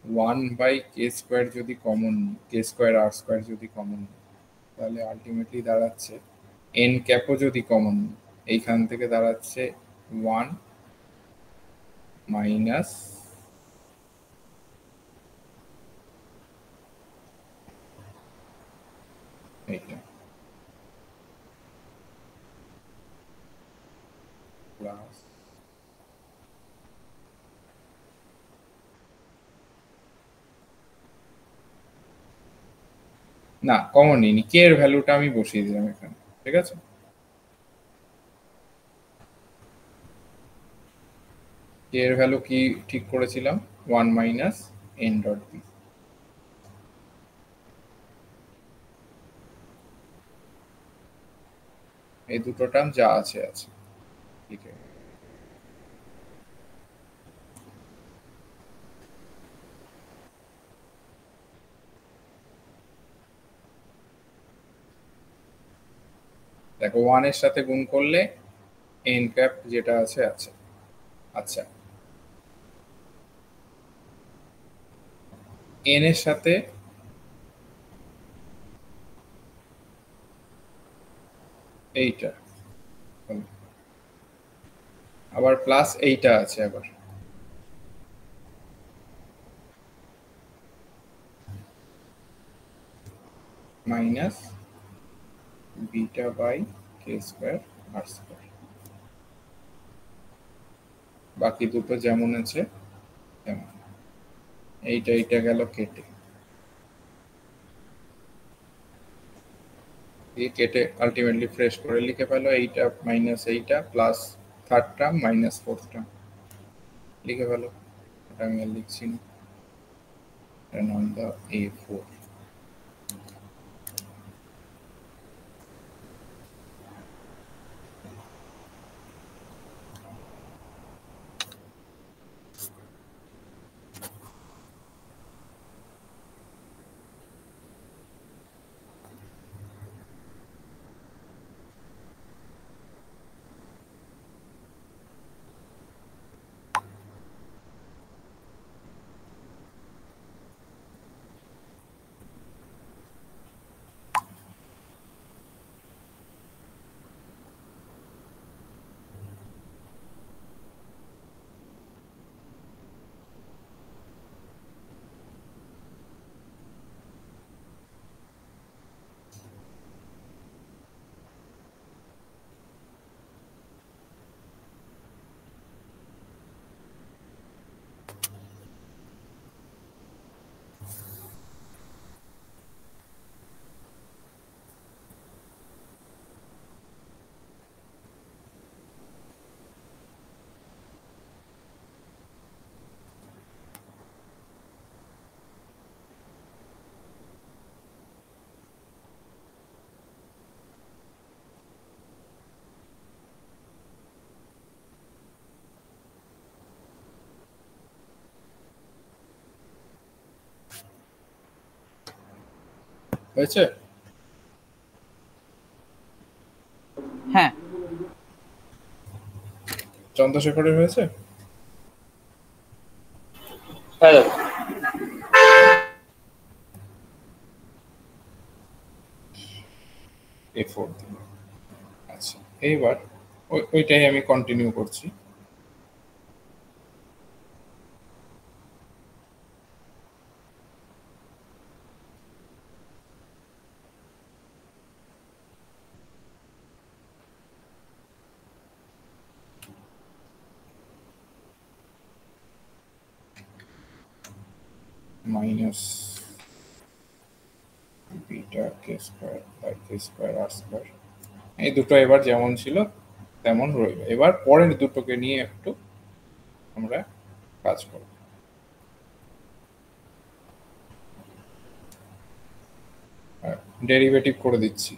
ওয়ান বাই কে স্কোয়ার যদি কমন, কে স্কোয়ার আর স্কোয়ার যদি কমন, তাহলে আলটিমেটলি দাঁড়াচ্ছে এন ক্যাপও যদি কমন, এইখান থেকে দাঁড়াচ্ছে 1 মাইনাস প্লাস না কমন নিইনি, কে এর ভ্যালুটা আমি বসিয়ে দিলাম এখানে, ঠিক আছে। কে এর ভ্যালু কি ঠিক করেছিলাম, 1 মাইনাস এন ডট বি। এই দুটো টার্ম যা আছে আছে, ঠিক আছে। দেখো 1 এর সাথে গুণ করলে এন ক্যাপ যেটা আছে আছে। আচ্ছা, এন এর সাথে এইটা আবার প্লাস এইটা আছে আবার, minus beta by K square r square. বাকি দুটো যেমন আছে তেমন, এইটা এইটা গেল কেটে, দিয়ে কেটে আলটিমেটলি ফ্রেশ করে লিখে পেলো এইটা মাইনাস এইটা plus third term minus fourth term লিখে পেলো। এটা আমি আর লিখছি না, অন দ্য A4। হয়েছে? হ্যাঁ চন্দ্রশেখরের হয়েছে? হ্যাঁ দাদা। A4 দিলাম। আচ্ছা, এইবার ওইটাই আমি কন্টিনিউ করছি। Minus beta k square by K square r square, এই দুটো এবার যেমন ছিল তেমন রইল। এবার পরের দুটোকে নিয়ে একটু আমরা কাজ করব। ডেরিভেটিভ করে দিচ্ছি।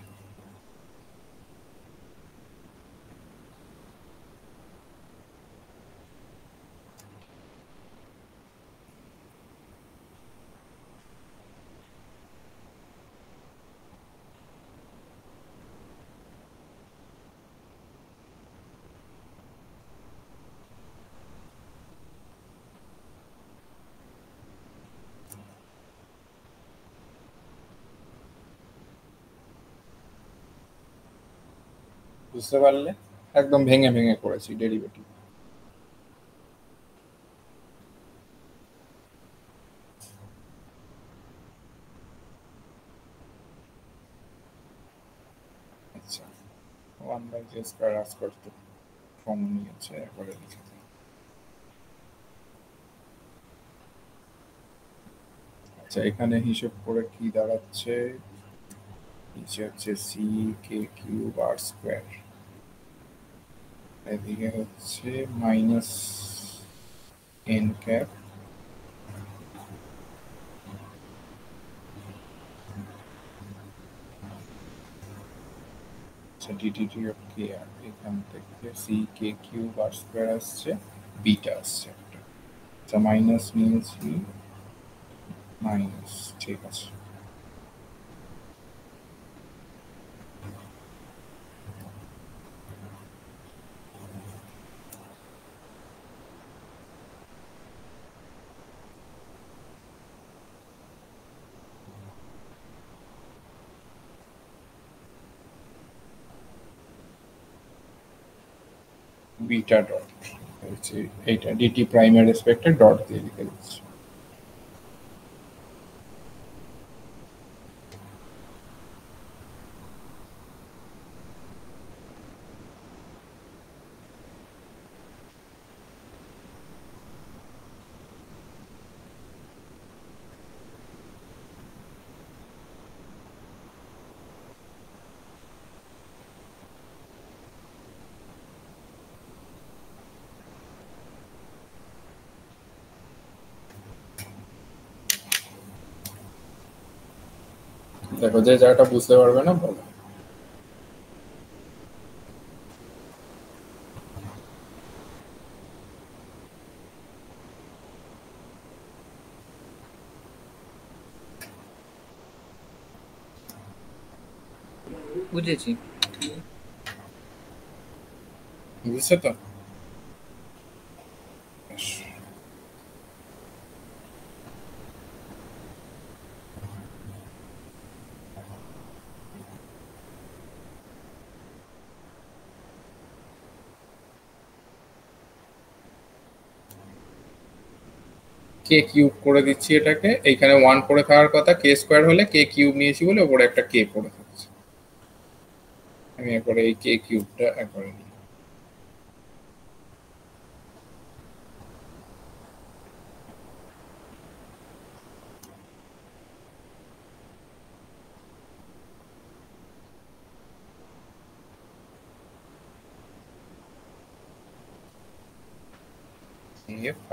বুঝতে পারলে? একদম ভেঙে ভেঙে করেছি ডেরিভেটিভ। আচ্ছা, 1 by j square r square two. Common নিয়েছে একবারে লিখে দিই। আচ্ছা এখানে হিসেব করে কি দাঁড়াচ্ছে, নিচে হচ্ছে C K cube R square, এদিকে হচ্ছে minus N cap DDT of K R, এখান থেকে C K cube R square আসছে, বিটা আসছে একটা। আচ্ছা মাইনাস নিয়েছি, মাইনাস, ঠিক আছে। বিটা ডট হচ্ছে এইটা ডিটি প্রাইমের রেসপেক্টে ডট দিয়ে লিখে দিচ্ছি। দেখো যে জায়গাটা বুঝতে পারবে না বলো। বুঝেছি। বুঝছো তো? বেশ। কে কিউব করে দিচ্ছি এটাকে, এইখানে 1 পড়ে থাকার কথা, কে স্কোয়ার হলে কে কিউব নিয়েছি বলে ওপরে একটা কে পড়ে থাকছে। আমি একবারে এই কে কিউবটা একবারে নিই। A5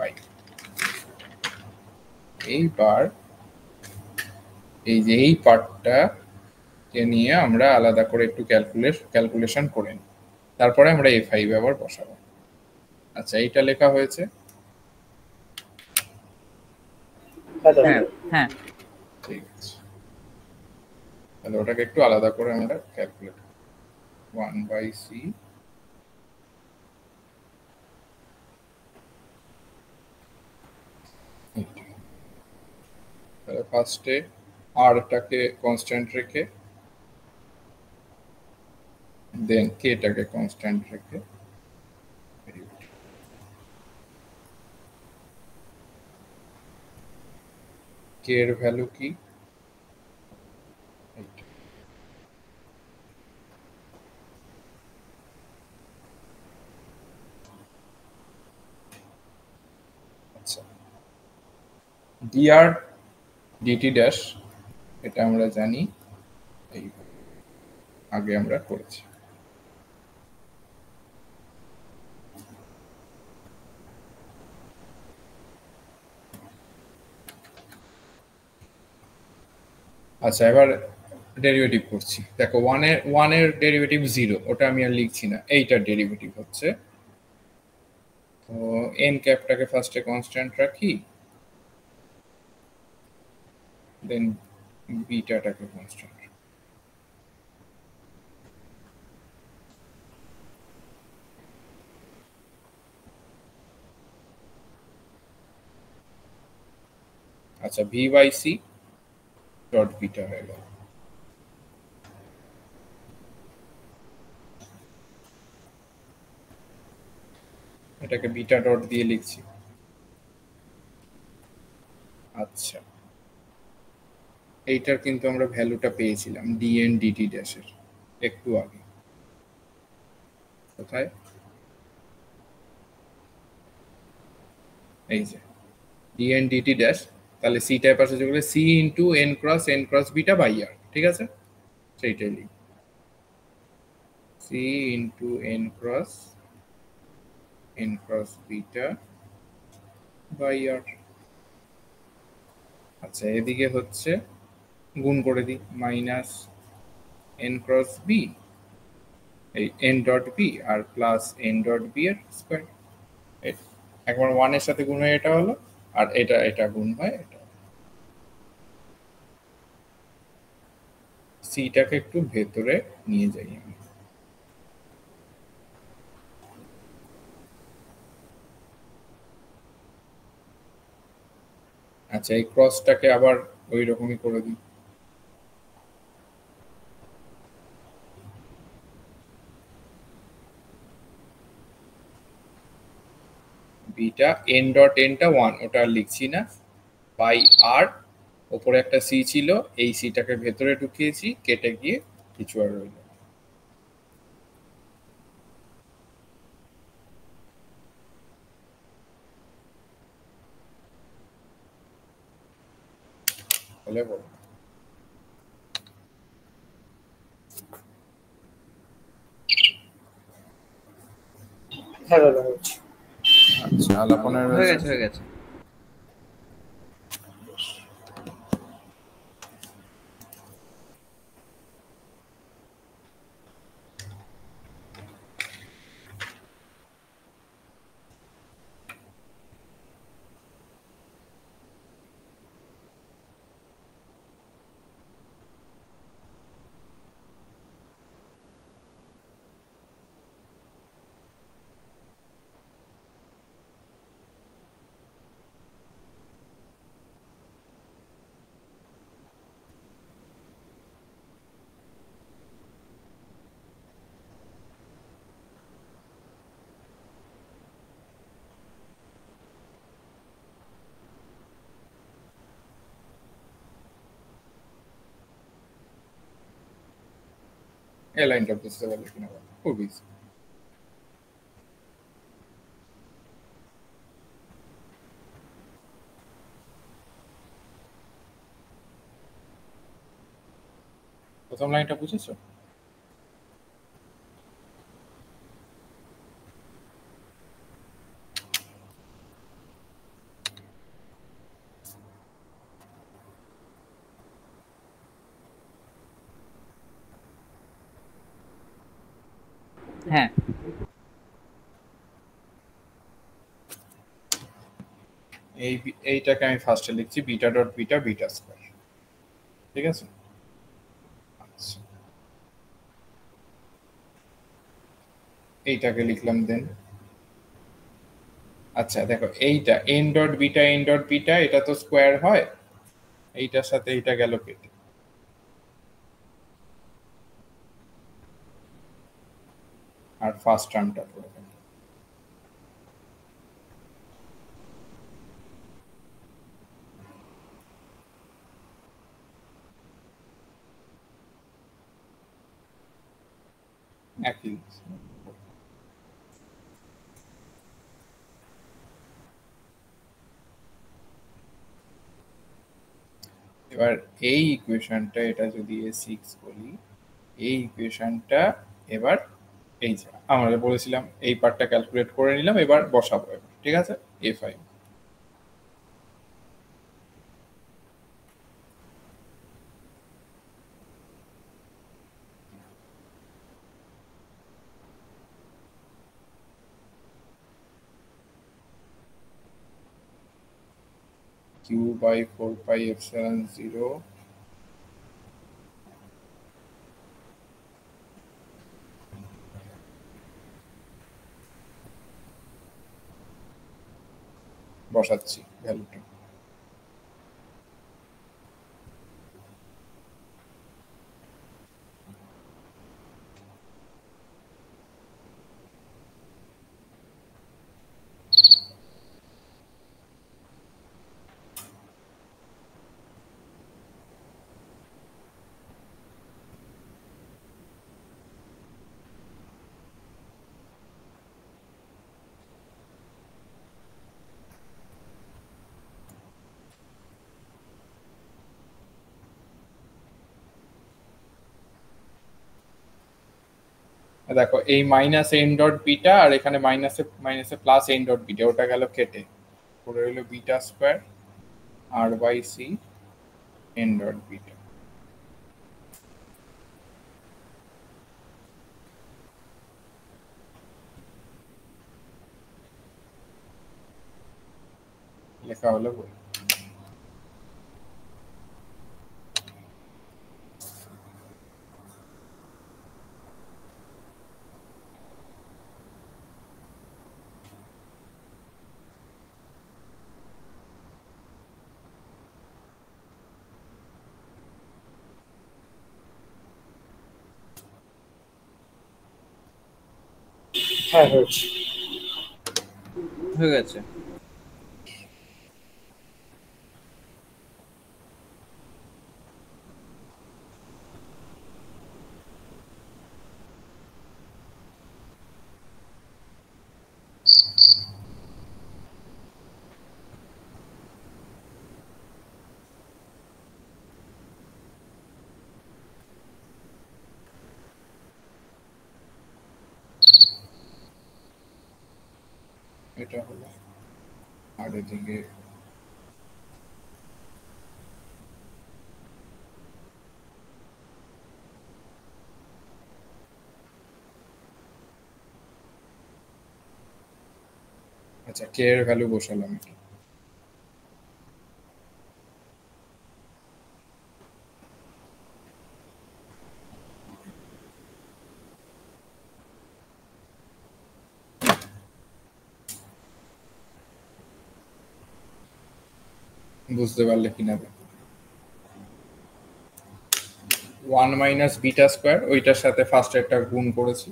এইবার এই যে এই পার্টটা কে নিয়ে আমরা আলাদা করে একটু ক্যালকুলেশন করে নিই, তারপরে আমরা A5 আবার বসাবো। আচ্ছা এইটা লেখা হয়েছে, হ্যাঁ হ্যাঁ ঠিক আছে। তাহলে ওটাকে একটু আলাদা করে আমরা ক্যালকুলেট 1/c তাহলে ফার্স্টে আরটাকে কনস্ট্যান্ট রেখে দেন কেটাকে কনস্ট্যান্ট রেখে কে এর ভ্যালু কি, এইটা। আচ্ছা dr dt ড্যাশ এটা আমরা জানি, এই আগে আমরা করেছি। আচ্ছা এবার ডেরিভেটিভ করছি, দেখো 1 এর ডেরিভেটিভ 0, ওটা আমি আর লিখছি না, এইটার ডেরিভেটিভ হচ্ছে, তো এন ক্যাপটাকে ফার্স্টে কনস্ট্যান্ট রাখি, দেন বিটাটাকে কনস্ট্যান্ট। আচ্ছা v by c dot beta হয়ে গেল। এটাকে বিটা ডট দিয়ে লিখছি। আচ্ছা এইটার কিন্তু আমরা ভ্যালুটা পেয়েছিলাম ডিএন ডিটি ড্যাশের একটু আগে, কোথায়, এই যে dn dt ড্যাশ, তাহলে c টাইপ আসে যেগুলো c into n cross beta by r, ঠিক আছে, সেইটাই লিখি c into n cross beta by r। আচ্ছা এদিকে হচ্ছে গুণ করে দিই মাইনাস n ক্রস বি, এই n ডট বি আর প্লাস n ডট বি এর স্কোয়ার। একবার 1 এর সাথে গুণ হয়ে এটা হলো, আর এটা গুণ হয় এটা। সিটাকে একটু ভেতরে নিয়ে যাই আমি। আচ্ছা এই ক্রসটাকে আবার ওই রকমই করে দিই, বিটা n ডট nটা 1, ওটা আর লিখছি না, বাই আর, ওপরে একটা সি ছিল, এই সিটাকে ভেতরে ঢুকিয়েছি, কেটে গিয়ে কিছু আর রইল না। বলে বলো। হ্যাঁ দাদা হচ্ছে। আচ্ছা আলাপনের হয়ে গেছে হয়ে গেছে। এই লাইনটা বুঝতে পারলে কিনা বলো, খুব ইজি। প্রথম লাইনটা বুঝেছো? হ্যাঁ এইটাকে আমি ফার্স্টে লিখছি beta dot beta beta square, ঠিক আছে। আচ্ছা এইটাকে লিখলাম দেন। আচ্ছা দেখো এইটা এন ডট বিটা এটা তো স্কোয়ার হয়, এইটার সাথে এইটা গেল কেটে, আর ফার্স্ট টার্মটা করে দেন। একই। এবার এই ইকুয়েশনটা, এটা যদি a6 বলি, এই ইকুয়েশনটা এবার এই যে আমরা বলেছিলাম এই পার্টটা ক্যালকুলেট করে নিলাম, এবার বসাবো এবার, ঠিক আছে, a5 q by 4 pi epsilon 0 বসাচ্ছি ভ্যালুটা। দেখো এই মাইনাস এন ডট বিটা আর এখানে মাইনাসে মাইনাসে প্লাস এন ডট বিটা, ওটা গেল কেটে, পড়ে রইল beta square r by c n dot beta. লেখা হলো বই। হ্যাঁ হয়েছে। হয়ে গেছে। এটা হলো, আর এদিকে আচ্ছা কে এর ভ্যালু বসালাম এটা। বুঝতে পারলে কিনা দেখো, 1 মাইনাস বিটা স্কোয়ার ওইটার সাথে ফার্স্ট একটা গুণ করেছি,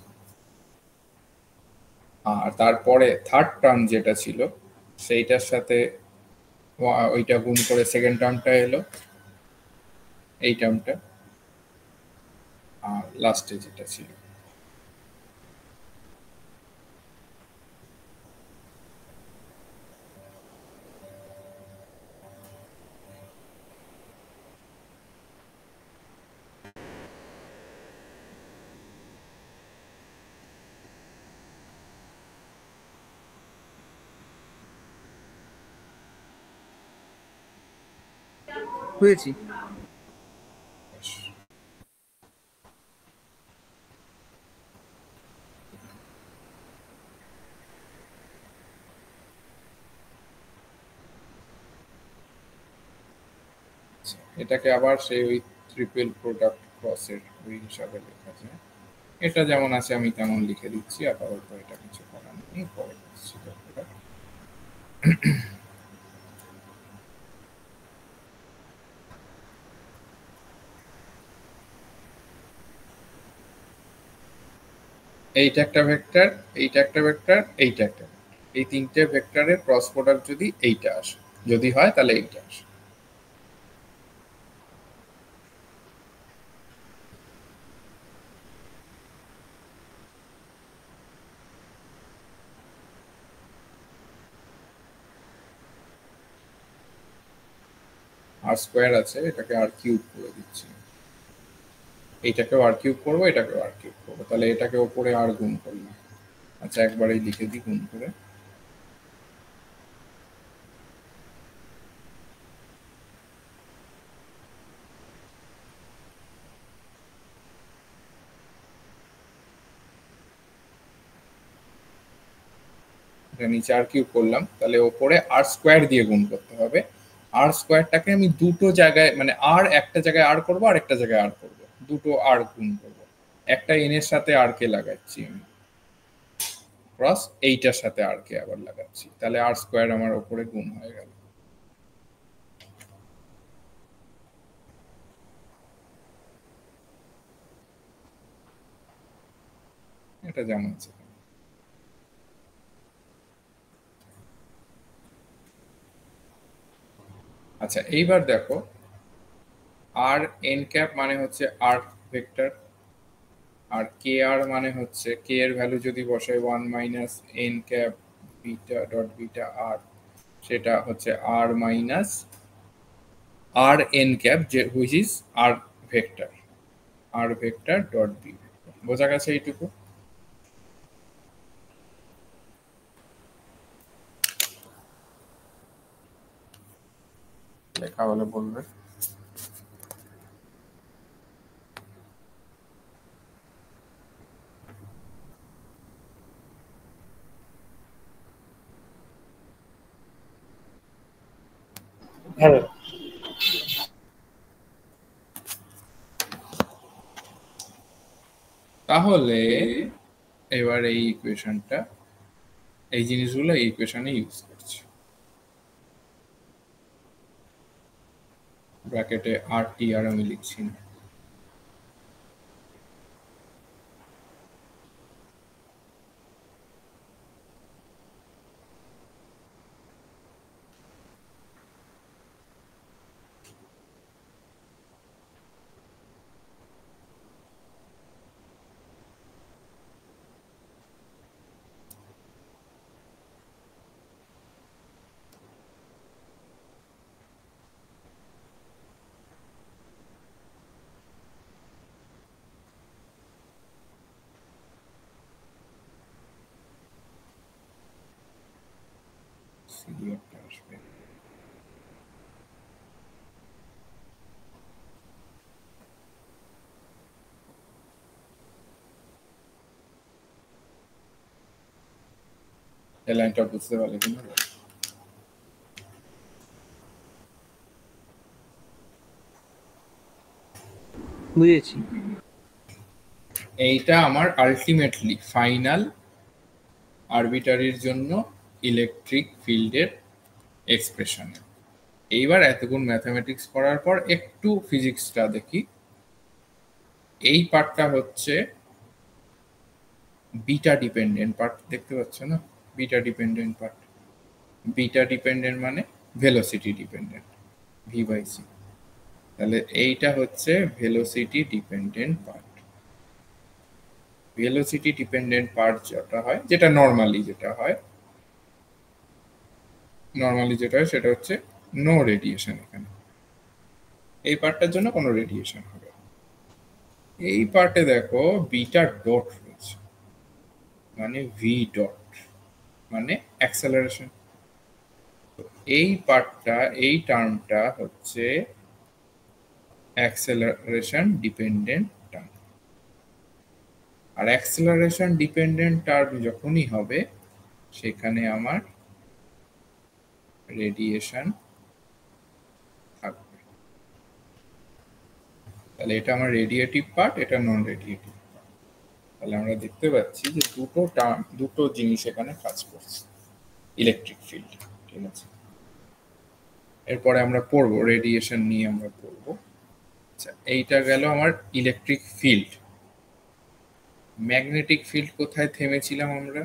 আর তারপরে থার্ড টার্ম যেটা ছিল সেইটার সাথে ওইটা গুণ করে সেকেন্ড টার্মটা এলো, এই টার্মটা, আর লাস্টে যেটা ছিল। হয়েছি। এটাকে আবার সেই ওই ট্রিপল প্রোডাক্ট ক্রসের ওই হিসাবে লেখা যায়। এটা যেমন আছে আমি তেমন লিখে দিচ্ছি, আপাতত এটা কিছু করার নেই, পরে করছি। এইটা একটা ভেক্টর, এইটা একটা ভেক্টর, এইটা একটা ভেক্টর, এই তিনটে ভেক্টরের ক্রস প্রোডাক্ট যদি এইটা আসে, যদি হয় তাহলে এইটা আসে। আর স্কোয়ার আছে, এটাকে আর কিউব করে দিচ্ছি, এইটাকেও আর কিউব করবো, এটাকেও আর কিউব করবো, তাহলে এটাকে ওপরে আর গুণ করলাম। আচ্ছা একবারেই লিখে দিই গুণ করে। এটা নিচে আর কিউব করলাম, তাহলে ওপরে আর স্কোয়ার দিয়ে গুণ করতে হবে। আর স্কোয়ারটাকে আমি দুটো জায়গায়, মানে আর একটা জায়গায় আর করবো আর একটা জায়গায় আর করবো, দুটো আর গুণ করবো। একটা এন এর সাথে আর কে লাগাচ্ছি আমি, ক্রস এইটার সাথে আর কে আবার লাগাচ্ছি, তাহলে আর স্কোয়ার আমার ওপরে গুণ হয়ে গেল। এটা যেমন আছে। আচ্ছা এইবার দেখো, আর এন ক্যাপ মানে হচ্ছে আর ভেক্টর, আর কে আর মানে হচ্ছে কে এর ভ্যালু যদি বসাই 1 minus N cap beta dot beta R, সেটা হচ্ছে R minus R N cap, যে which is R vector, R vector dot B. বোঝা গেছে এইটুকু? লেখা হলে বলবে। হ্যাঁ তাহলে এবার এই ইকুয়েশনটা, এই জিনিসগুলো এই ইকুয়েশনে ইউজ করছি। ব্র্যাকেটে আর টি আর আমি লিখছি না। সিরিয়ালটা আসবে। এই লাইনটা বুঝতে পারলে কিনা? বুঝেছি। এইটা আমার আলটিমেটলি ফাইনাল আরবিটারির জন্য ইলেকট্রিক ফিল্ডের এক্সপ্রেশন। এইবার এতগুণ ম্যাথমেটিক্স করার পর একটু ফিজিক্সটা দেখি। এই পার্টটা হচ্ছে বিটা ডিপেন্ডেন্ট পার্ট, দেখতে পাচ্ছ না? Beta dependent part. Beta dependent মানে velocity dependent, V by C. তাহলে এইটা হচ্ছে velocity dependent part. Velocity dependent part যেটা হয়, যেটা নর্মালি যেটা হয় সেটা হচ্ছে নো রেডিয়েশন। এখানে এই পার্টটার জন্য কোনো রেডিয়েশন হবে না। এই পার্টে দেখো বিটা ডট রয়েছে, মানে ভি ডট মানে অ্যাক্সেলারেশন। এই পার্টটা, এই টার্মটা হচ্ছে অ্যাক্সেলারেশন ডিপেন্ডেন্ট টার্ম। আর অ্যাক্সেলারেশন ডিপেন্ডেন্ট টার্ম যখনই হবে সেখানে আমার রেডিয়েশন থাকবে। তাহলে এটা আমার রেডিয়েটিভ পার্ট, এটা নন রেডিয়েটিভ পার্ট। তাহলে আমরা দেখতে পাচ্ছি যে দুটো জিনিস এখানে কাজ করছে, ইলেকট্রিক ফিল্ড। ঠিক আছে, এরপরে আমরা পড়বো রেডিয়েশন নিয়ে আমরা পড়বো। আচ্ছা, এইটা গেল আমার ইলেকট্রিক ফিল্ড। ম্যাগনেটিক ফিল্ড কোথায় থেমেছিলাম আমরা?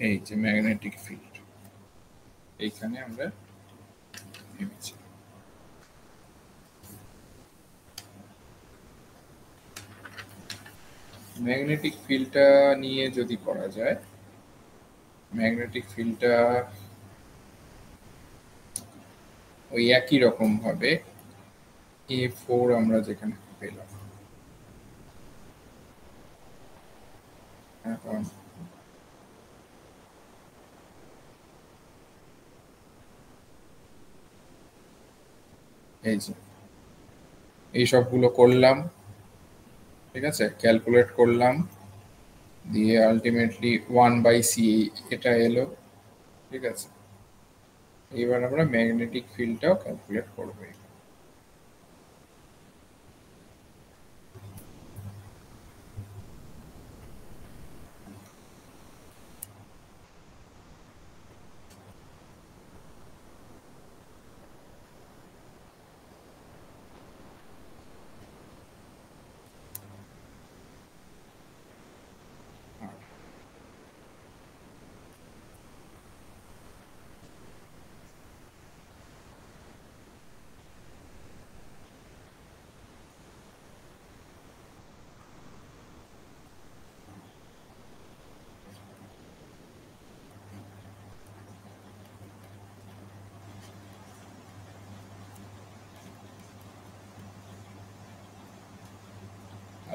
এই যে ম্যাগনেটিক ফিল্ড, এইখানে আমরা থেমেছি। ম্যাগনেটিক ফিল্ডটা নিয়ে যদি করা যায়, ম্যাগনেটিক ফিল্ডটা ওই একই রকম ভাবে A4 আমরা যেখানে পেলাম, এখন এই যে এই সবগুলো করলাম, ঠিক আছে, ক্যালকুলেট করলাম, দিয়ে আলটিমেটলি 1/c এটা এলো। ঠিক আছে, এবার আমরা ম্যাগনেটিক ফিল্ডটাও ক্যালকুলেট করবো।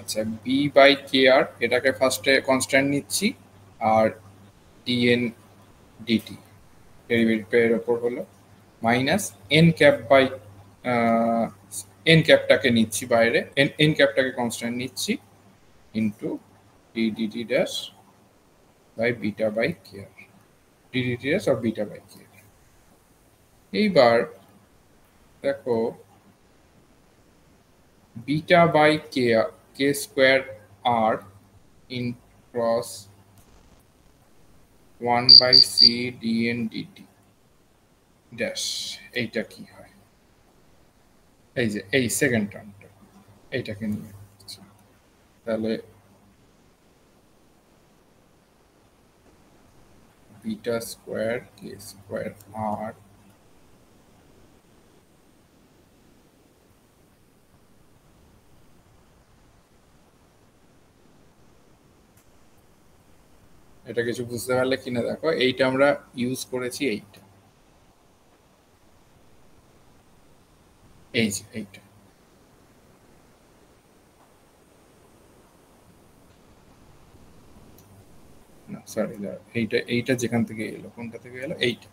আচ্ছা বি বাই কে আর এটাকে ফার্স্টে কনস্ট্যান্ট নিচ্ছি, আর ডিএন ডিটি ডেরিভেটিভের ওপর হলো minus N cap by N ক্যাপটাকে নিচ্ছি বাইরে, এন ক্যাপটাকে কনস্ট্যান্ট নিচ্ছি into DDT dash by beta by K R, DDT dash R beta by K R. এইবার দেখো beta by K square R in cross 1 by C DN DT dash, এইটা কি হয়? এই যে এই সেকেন্ড টার্মটা, এইটাকে নিয়ে তাহলে বিটা স্কোয়ার কে স্কোয়ার আর এটা কিছু বুঝতে পারলে কিনা দেখো, এইটা আমরা ইউজ করেছি, এইটা এই যে এইটা না সরি এইটা এইটা যেখান থেকে এলো, কোনটা থেকে এলো, এইটা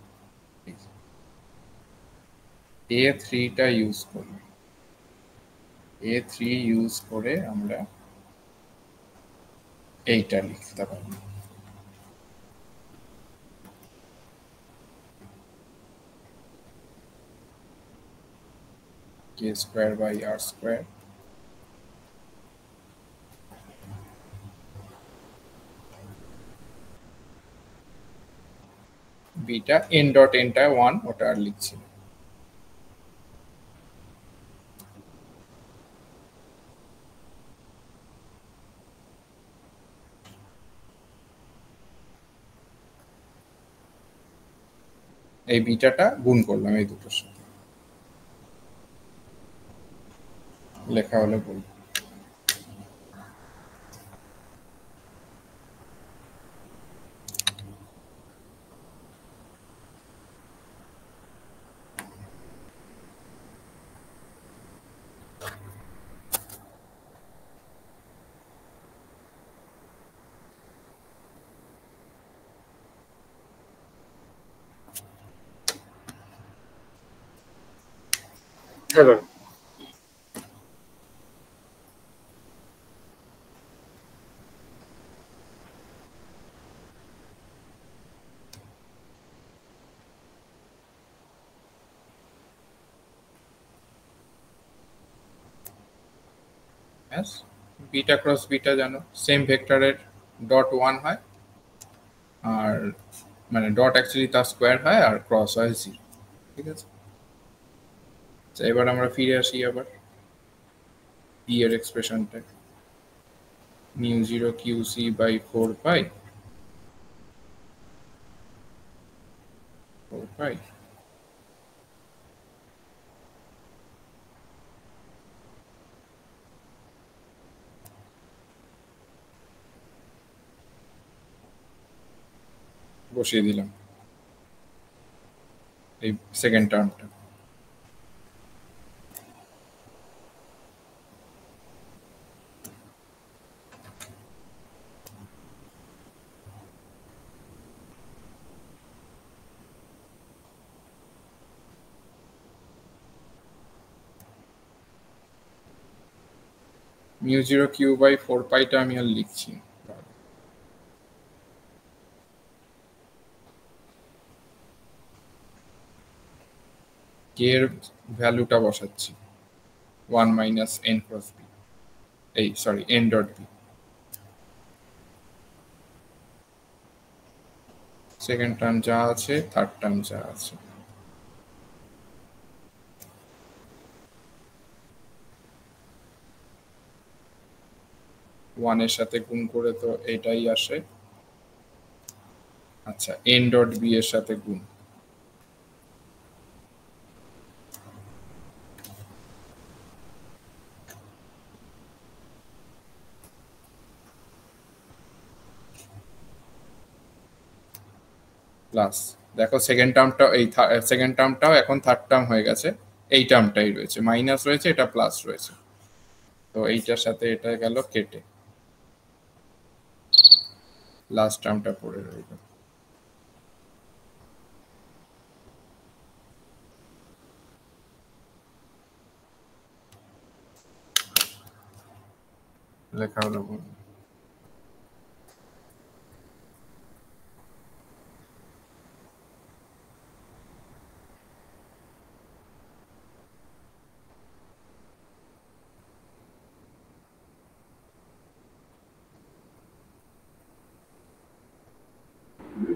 A3টা ইউজ করব, A3 ইউজ করে আমরা এইটা লিখতে পারবো। K square by R square beta N dot এনটা 1, ওটা আর লিখছি না। এই বিটাটা গুণ করলাম এই দুটোর সাথে, লেখা হলে বলবো। হ্যালো, বিটা ক্রস বিটা জানো সেম ভেক্টরের ডট 1 হয়, আর মানে ডট অ্যাকচুয়ালি তার স্কোয়ার হয় আর ক্রস হয় 0, ঠিক আছে। আচ্ছা এবার আমরা ফিরে আসি আবার ই এর এক্সপ্রেশনটা, mu 0 q c by 4 pi বসিয়ে দিলাম এই সেকেন্ড টার্মটা। মিউ 0 কিউ বাই 4 পাইটা আমি আর লিখছি না, কে এর ভ্যালুটা বসাচ্ছি 1 মাইনাস এন ক্রস বি, এই sorry n dot b, second term যা আছে থার্ড টার্ম যা আছে, ওয়ানের সাথে গুণ করে তো এটাই আসে। আচ্ছা এন ডট বি এর সাথে গুণ, প্লাস দেখো সেকেন্ড টার্মটা এই সেকেন্ড টার্মটাও এখন থার্ড টার্ম হয়ে গেছে, এই টার্মটাই রয়েছে, মাইনাস রয়েছে, এটা প্লাস রয়েছে, তো এইটার সাথে এটা গেল কেটে, লাস্ট টার্মটা পড়ে রইল। লেখা হলো ভুল।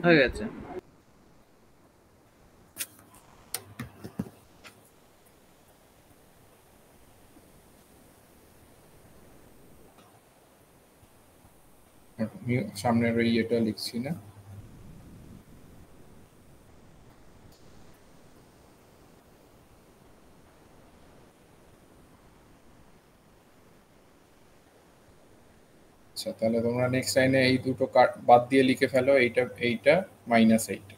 হয়ে গেছে। আমি সামনের ওই এটা লিখছি না। আচ্ছা, তাহলে তোমরা নেক্সট লাইনে এই দুটো বাদ দিয়ে লিখে ফেলো, এইটা এইটা মাইনাস এইটা।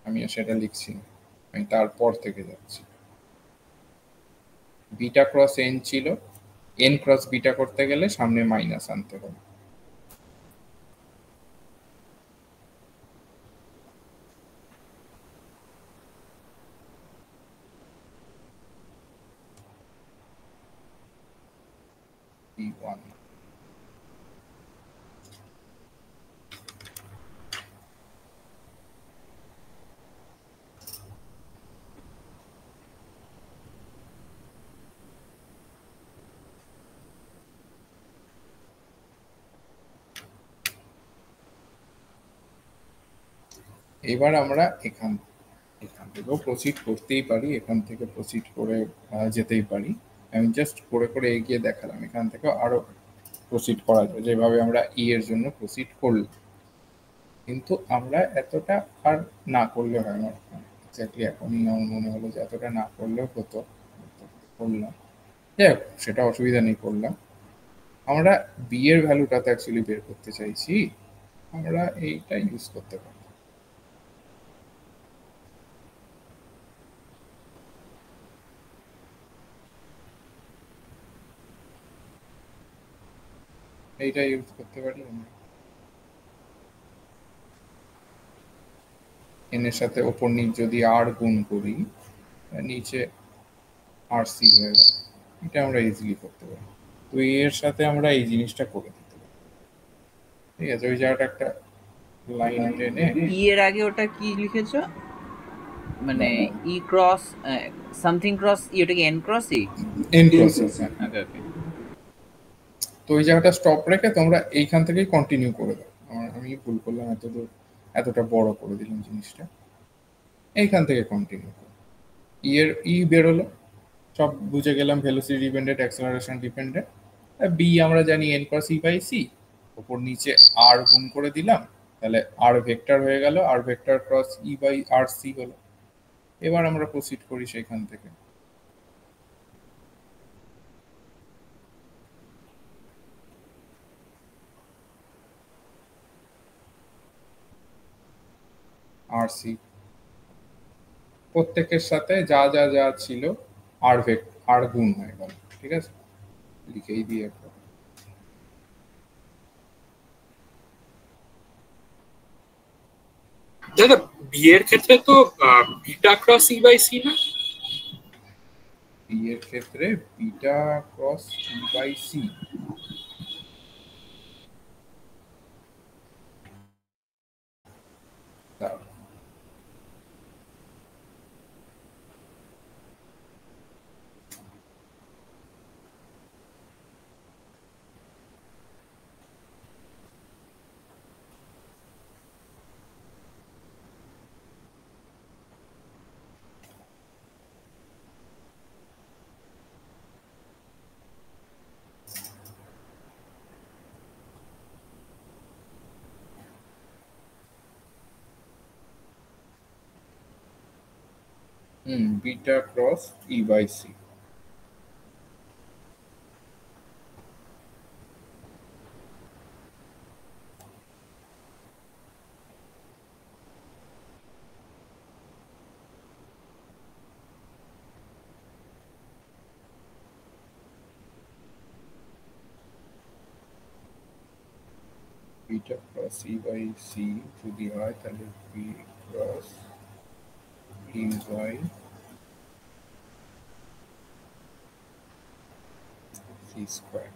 আমিও সেটা লিখছি না, আমি তারপর থেকে যাচ্ছি। বিটা ক্রস এন ছিল, এন ক্রস বিটা করতে গেলে সামনে মাইনাস আনতে হবে। B1 এবার আমরা এখান থেকেও প্রসিড করতেই পারি, এখান থেকে প্রসিড করে যেতেই পারি। আমি জাস্ট করে করে এগিয়ে দেখালাম, এখান থেকে আরো প্রসিড করা যায় যেভাবে আমরা ই এর জন্য প্রসিড করলাম। কিন্তু আমরা এতটা আর না করলে হয় না। এক্স্যাক্টলি এখনই আমার মনে হলো যে এতটা না করলেও হতো, করলাম। যাই হোক, সেটা অসুবিধা নেই, করলাম। আমরা বি এর ভ্যালুটা তো অ্যাকচুয়ালি বের করতে চাইছি, আমরা এইটা ইউজ করতে পারি। এইটা ইউজ করতে পারি আমরা। এন এর সাথে ওপর নিচ যদি আর গুণ করি, নিচে আর সি হয়ে গেল। এটা আমরা ইজিলি করতে পারি। তো এর সাথে আমরা এই জিনিসটা করে দিতে পারি। ঠিক আছে, ওই জায়গাটা একটা লাইন টেনে ই এর আগে ওটা কি লিখেছো? মানে E cross something cross E, ওটা কি N cross E? N crosses. Okay okay. তো ওই জায়গাটা স্টপ রেখে তোমরা এইখান থেকেই কন্টিনিউ করে দাও। আমি ভুল করলাম, এতটা বড় করে দিলাম জিনিসটা। এইখান থেকে কন্টিনিউ করো। ই এর ই বেরোলো, সব বুঝে গেলাম, velocity dependent, acceleration dependent. B আমরা জানি n cross E by c, ওপর নিচে আর গুণ করে দিলাম, তাহলে আর ভেক্টর হয়ে গেল, R vector cross E by R C হলো। এবার আমরা প্রসিড করি সেখান থেকে। আর সি প্রত্যেকের সাথে যা যা যা ছিল আর আর গুণ হয়ে গেল। ঠিক আছে, লিখেই দিয়ে একবার। দাদা, বি এর ক্ষেত্রে তো beta cross E by c না? বি এর ক্ষেত্রে beta cross E by c. Beta cross E by c. Beta cross E by c যদি হয় তাহলে b cross E by c square.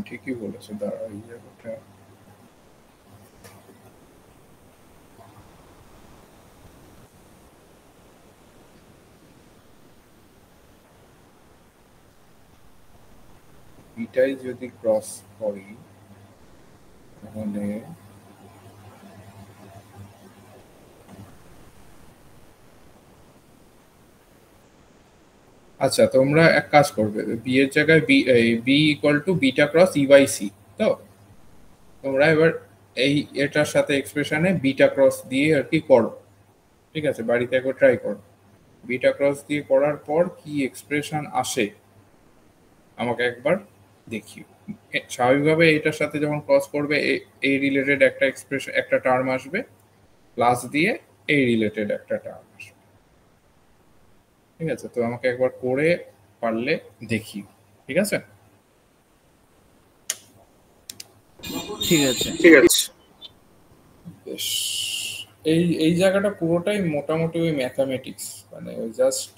ঠিকই বলেছো, দাঁড়া এই জায়গাটা বিটাই যদি ক্রস করি তাহলে আচ্ছা তোমরা এক কাজ করবে, বি এর জায়গায় b equal to beta cross E by C, তো তোমরা এবার এই এটার সাথে এক্সপ্রেশনে বিটা ক্রস দিয়ে আর কি করো, ঠিক আছে? বাড়িতে একবার ট্রাই করো, বিটা ক্রস দিয়ে করার পর কি এক্সপ্রেশন আসে আমাকে একবার দেখিও। স্বাভাবিকভাবে এটার সাথে যখন ক্রস করবে এই রিলেটেড একটা এক্সপ্রেশন একটা টার্ম আসবে, প্লাস দিয়ে এই রিলেটেড একটা টার্ম আসবে, ঠিক আছে? তো আমাকে একবার করে পারলে দেখিও, ঠিক আছে? ঠিক আছে। বেশ, এই জায়গাটা পুরোটাই মোটামুটি ওই ম্যাথামেটিক্স, মানে ওই জাস্ট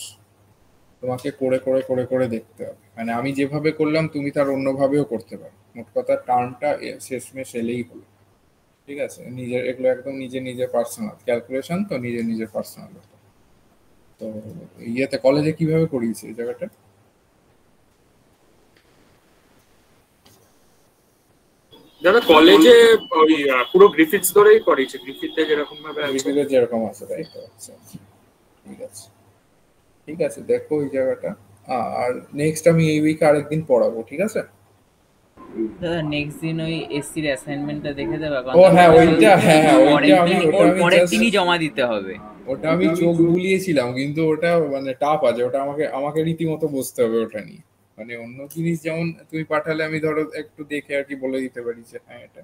তোমাকে করে করে করে করে দেখতে হবে, মানে আমি যেভাবে করলাম তুমি তার অন্যভাবেও করতে পারো, মোট কথা টার্মটা শেষমেশ এলেই হলো, ঠিক আছে? নিজের এগুলো একদম নিজের নিজের পার্সোনাল ক্যালকুলেশন, তো নিজের নিজের পার্সোনাল। তো ইয়েতে কলেজে কিভাবে করিয়েছে এই জায়গাটা? দাদা কলেজে ওই পুরো গ্রিফিথস ধরেই করিয়েছে, গ্রিফিথে যেরকম ভাবে গ্রিফিথের যেরকম আছে, তাই তো? আচ্ছা ঠিক আছে, ঠিক আছে, দেখো এই জায়গাটা। আর নেক্সট আমি এই উইকে আরেকদিন পড়াবো, ঠিক আছে? দাদা নেক্সট দিন ওই এসসির অ্যাসাইনমেন্টটা দেখে দেবে? ও হ্যাঁ ওইটা, হ্যাঁ ওইটা আমি পরের দিনই জমা দিতে হবে। ওটা আমি চোখ বুলিয়েছিলাম, কিন্তু ওটা মানে টাফ আছে, ওটা আমাকে রীতিমতো বুঝতে হবে ওটা নিয়ে। মানে অন্য জিনিস যেমন তুমি পাঠালে আমি ধরো একটু দেখে আর কি বলে দিতে পারি যে হ্যাঁ এটা,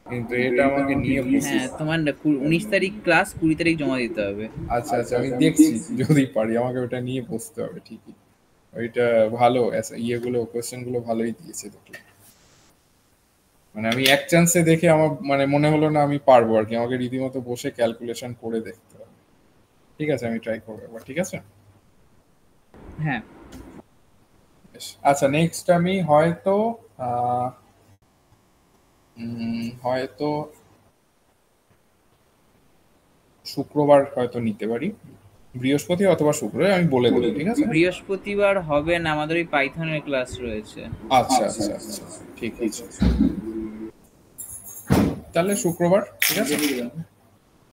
কিন্তু এটা আমাকে নিয়ে হ্যাঁ তোমার 19 তারিখ ক্লাস, 20 তারিখ জমা দিতে হবে। আচ্ছা আমি দেখছি যদি পারি, আমাকে ওটা নিয়ে বসতে হবে ঠিকই। ওইটা ভালো ইয়েগুলো কোয়েশ্চেনগুলো ভালোই দিয়েছে দেখলাম, মানে আমি এক চান্সে দেখে আমার মানে মনে হলো না আমি পারবো আর কি, আমাকে রীতিমতো বসে ক্যালকুলেশন করে দেখতে হবে। ঠিক আছে, আমি ট্রাই করবো এবার, ঠিক আছে? হ্যাঁ আচ্ছা নেক্সট আমি হয়তো শুক্রবার হয়তো নিতে পারি, বৃহস্পতি অথবা শুক্র, আমি বলে দেবো, ঠিক আছে? বৃহস্পতিবার হবে না, আমাদের ওই পাইথনের ক্লাস রয়েছে। আচ্ছা ঠিক আছে, তাহলে শুক্রবার, ঠিক আছে?